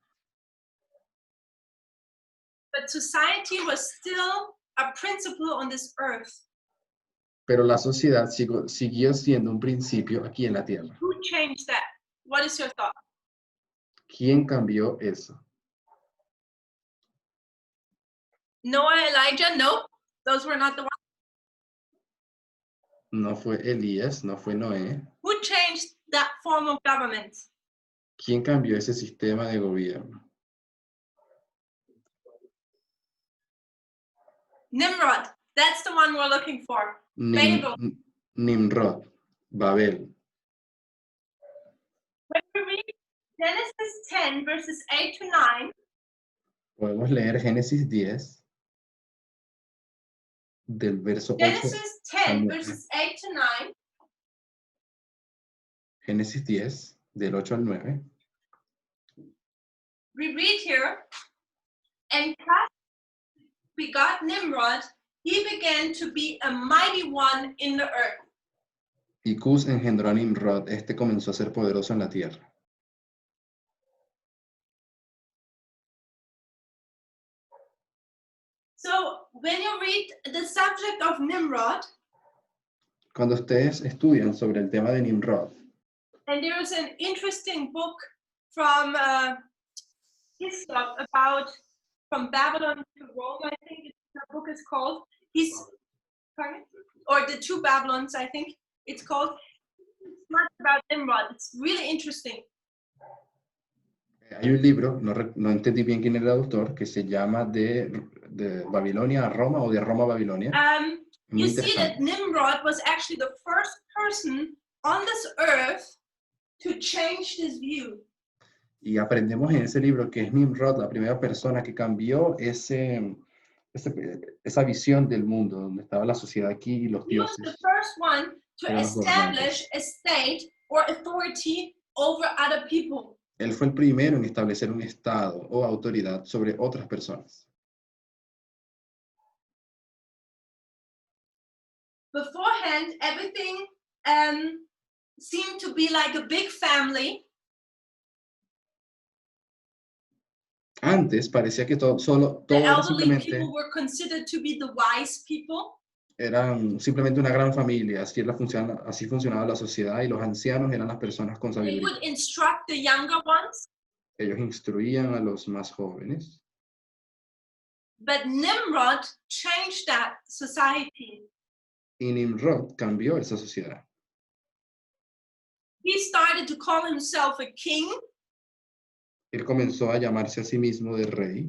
But society was still a principle on this earth. Pero la sociedad siguió siendo un principio aquí en la tierra. Who changed that? What is your thought? ¿Quién cambió eso? Noah, Elijah? No, those were not the ones. No fue Elías, no fue Noé. Who changed that form of government? ¿Quién cambió ese sistema de gobierno? Nimrod. That's the one we're looking for. Babel. Nimrod, Babel. When we read Genesis 10, verses 8 to 9, Podemos leer Génesis 10, del verso 8 Genesis 10, al 9. verses 8 to 9, Génesis 10, del 8 al 9. we read here, and Cush begot Nimrod, he began to be a mighty one in the earth. Y Cus engendró a Nimrod, este comenzó a ser poderoso en la tierra. So when you read the subject of Nimrod, Cuando ustedes estudian sobre el tema de Nimrod, and there is an interesting book from Hislop about from Babylon to Rome, I think the book is called. Pardon? Or the two Babylons, I think it's called. It's not about Nimrod. It's really interesting. hay un libro, no entendí bien quién era el autor, que se llama de Babilonia a Roma o de Roma a Babilonia. Muy You see that interesante. Nimrod was actually the first person on this earth to change this view. Y aprendemos en ese libro que es Nimrod la primera persona que cambió esa visión del mundo, donde estaba la sociedad aquí y los He was the dioses. first one to eran los establish a state or authority over other people. Él fue el primero en establecer un estado o autoridad sobre otras personas. Beforehand, everything seemed to be like a big family. Antes parecía que todo The era elderly simplemente, people were considered to be the wise people. eran simplemente una gran familia, así funcionaba la sociedad y los ancianos eran las personas con They sabiduría. would instruct the younger ones. Ellos instruían a los más jóvenes. But Nimrod changed that society. Y Nimrod cambió esa sociedad. He started to call himself a king, Él comenzó a llamarse a sí mismo de rey.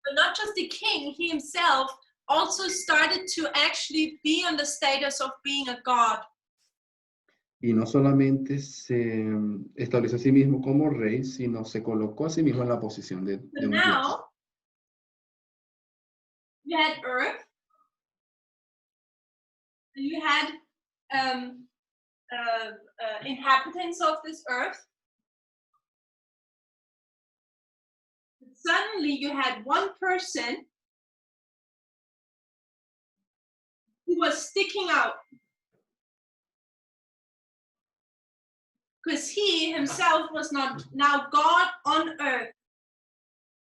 but not just a king, he himself also started to actually be on the status of being a god. Y no solamente se estableció a sí mismo como rey, sino se colocó a sí mismo en la posición de But un dios. now, you had Earth, and you had inhabitants of this earth. Suddenly, you had one person who was sticking out because he himself was not now God on earth.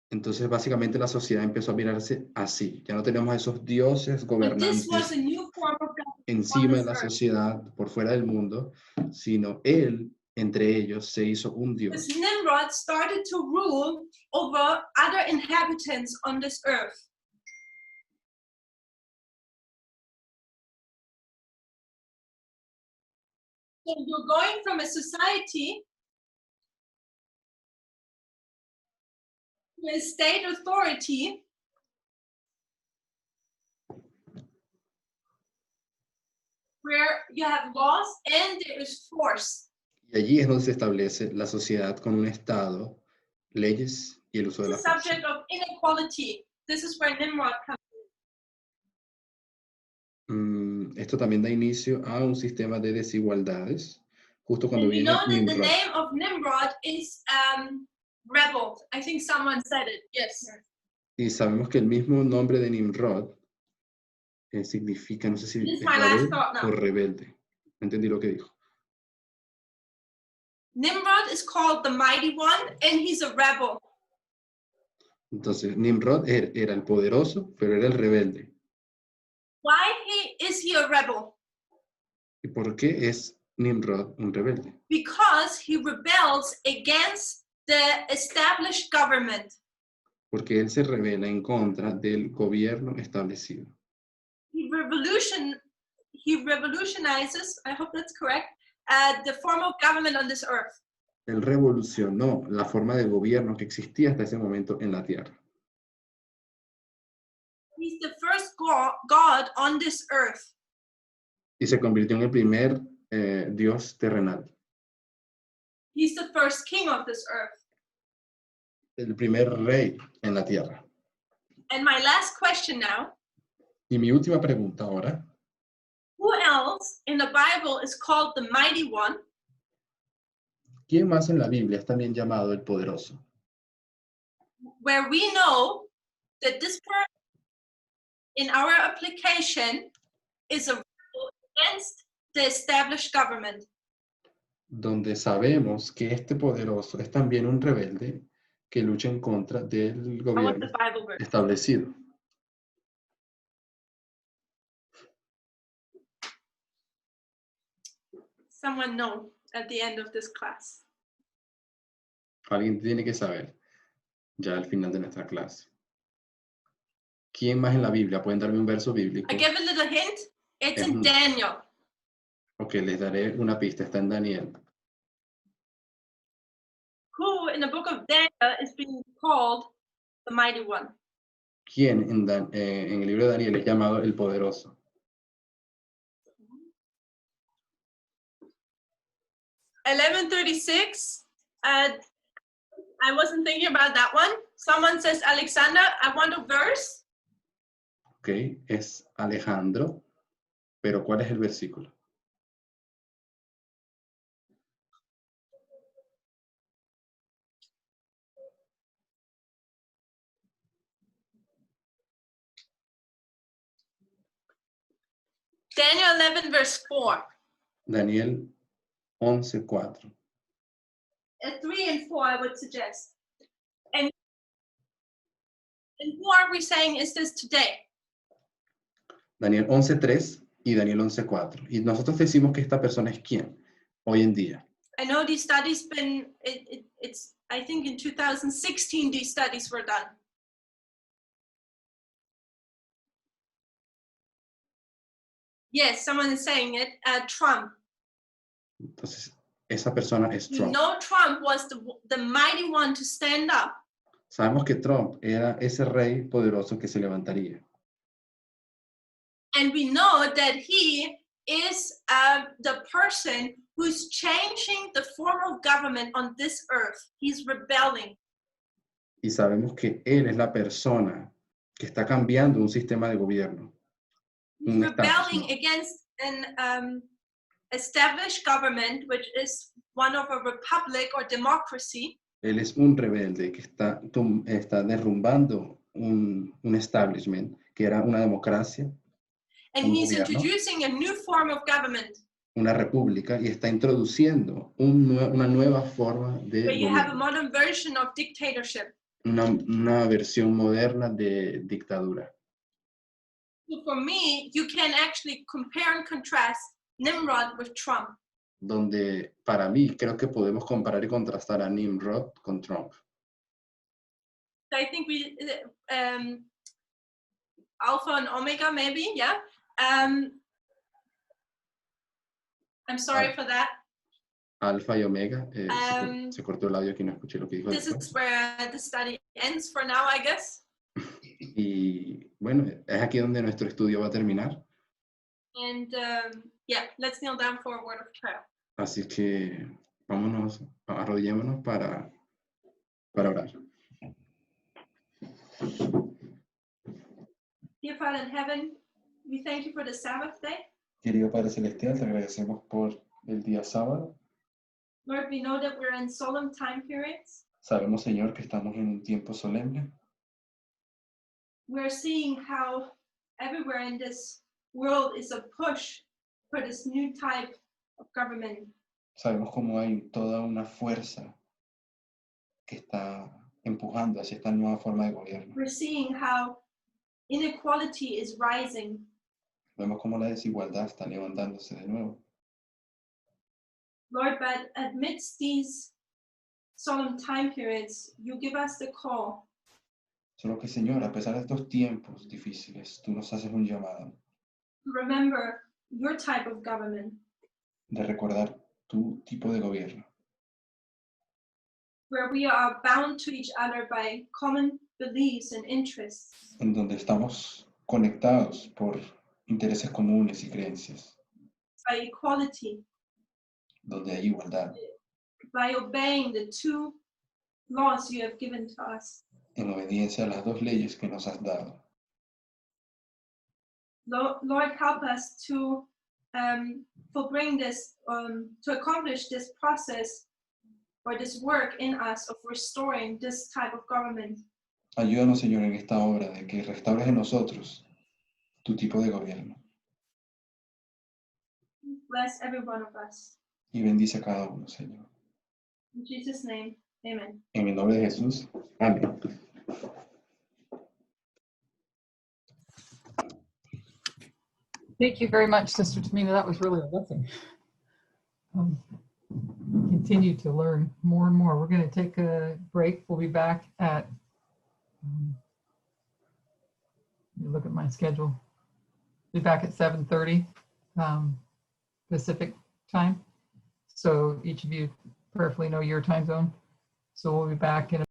Entonces, básicamente, la sociedad empezó a mirarse así. Ya no tenemos a esos dioses But this was gobernantes a new form of God encima on de la this earth. sociedad, por fuera del mundo, sino él, entre ellos, se hizo un Because dios. Nimrod started to rule over other inhabitants on this earth. So you're going from a society to a state authority where you have laws and there is force. Y allí es donde se establece la sociedad con un estado, leyes y el uso de la It's a fuerza. subject of inequality. This is where Nimrod comes. Esto también da inicio a un sistema de desigualdades, justo cuando And we viene know that the Nimrod. name of Nimrod is rebel. I think someone said it. Yes. Y sabemos que el mismo nombre de Nimrod significa, no sé si This is es my last rebelde thought now. o rebelde. No entendí lo que dijo. Nimrod is called the mighty one, and he's a rebel. Entonces, Nimrod era el poderoso, pero era el rebelde. Why is he a rebel? ¿Y por qué es Nimrod un rebelde? Because he rebels against the established government. Porque él se rebela en contra del gobierno establecido. He revolutionizes, I hope that's correct, the form of government on this earth. Él revolucionó la forma de gobierno que existía hasta ese momento en la tierra. He's the first God on this earth. Y se convirtió en el primer dios terrenal. He's the first king of this earth. El primer rey en la tierra. And my last question now. Y mi última pregunta ahora. Who else in the Bible is called the mighty one? ¿Quién más en la Biblia es también llamado el poderoso? Where we know that this person in our application is a rebel against the established government. Donde sabemos que este poderoso es también un rebelde que lucha en contra del gobierno establecido. Someone know at the end of this class. Alguien tiene que saber ya al final de nuestra clase. ¿Quién más en la Biblia? ¿Pueden darme un verso bíblico? I give a little hint. It's in Ujú. Daniel. Ok, les daré una pista. Está en Daniel. Who in the book of Daniel is being called the mighty one? ¿Quién en el libro de Daniel es llamado el poderoso? (11:36). I wasn't thinking about that one. Someone says, Alexander, I want a verse. Ok, es Alejandro. Pero ¿cuál es el versículo? Daniel 11 verse 4. Daniel 11:4. 3 and 4 I would suggest. And who are we saying is this today? Daniel 11:3 y Daniel 11:4. Y nosotros decimos que esta persona es quién hoy en día. I know these studies it's I think in 2016 these studies were done. Yes, someone is saying it. Trump. Entonces, esa persona es We Trump. know Trump was the mighty one to stand up. Sabemos que Trump era ese rey poderoso que se levantaría. And we know that he is the person who's changing the form of government on this earth. He's rebelling. Y sabemos que él es la persona que está cambiando un sistema de gobierno. He's rebelling against an established government, which is one of a republic or democracy. Él es un rebelde que está derrumbando un establishment que era una democracia, And un he's gobierno, introducing a new form of government. una república, y está introduciendo una nueva forma de Where you have a gobierno, modern version of dictatorship. una versión moderna de dictadura. So for me, you can actually compare and contrast Nimrod with Trump. Donde para mí creo que podemos comparar y contrastar a Nimrod con Trump. So I think we Alpha and Omega maybe, yeah. I'm sorry for that. Alfa y Omega. Se cortó el audio aquí, no escuché lo que dijo This después. is where the study ends for now, I guess. Y bueno, es aquí donde nuestro estudio va a terminar. And yeah, let's kneel down for a word of prayer. Así que vámonos, arrodillémonos para orar. Dear Father in heaven, we thank you for the Sabbath day. Querido Padre Celestial, te agradecemos por el día sábado. Lord, we know that we're in solemn time periods. Sabemos, Señor, que estamos en un tiempo solemne. We're seeing how everywhere in this world is a push for this new type of government. Sabemos cómo hay toda una fuerza que está empujando hacia esta nueva forma de gobierno. We're seeing how inequality is rising. Vemos cómo la desigualdad está levantándose de nuevo. Lord, but amidst these solemn time periods, you give us the call Solo que, Señor, a pesar de estos tiempos difíciles, tú nos haces un llamado to remember your type of government, de recordar tu tipo de gobierno, where we are bound to each other by common beliefs and interests, en donde estamos conectados por intereses comunes y creencias, by equality, donde hay igualdad, by obeying the two laws you have given to us. en obediencia a las dos leyes que nos has dado. Lord, help us to bring this, to accomplish this process or this work in us of restoring this type of government. Ayúdanos, Señor, en esta obra de que restaures en nosotros tu tipo de gobierno. Bless every one of us. Y bendice a cada uno, Señor. In Jesus' name, amen. En el nombre de Jesús. Amén. Thank you very much, Sister Tamina. That was really a blessing. Continue to learn more and more. We're going to take a break. We'll be back at, let me look at my schedule. Be back at 7:30 Pacific time. So each of you prayerfully know your time zone. So we'll be back in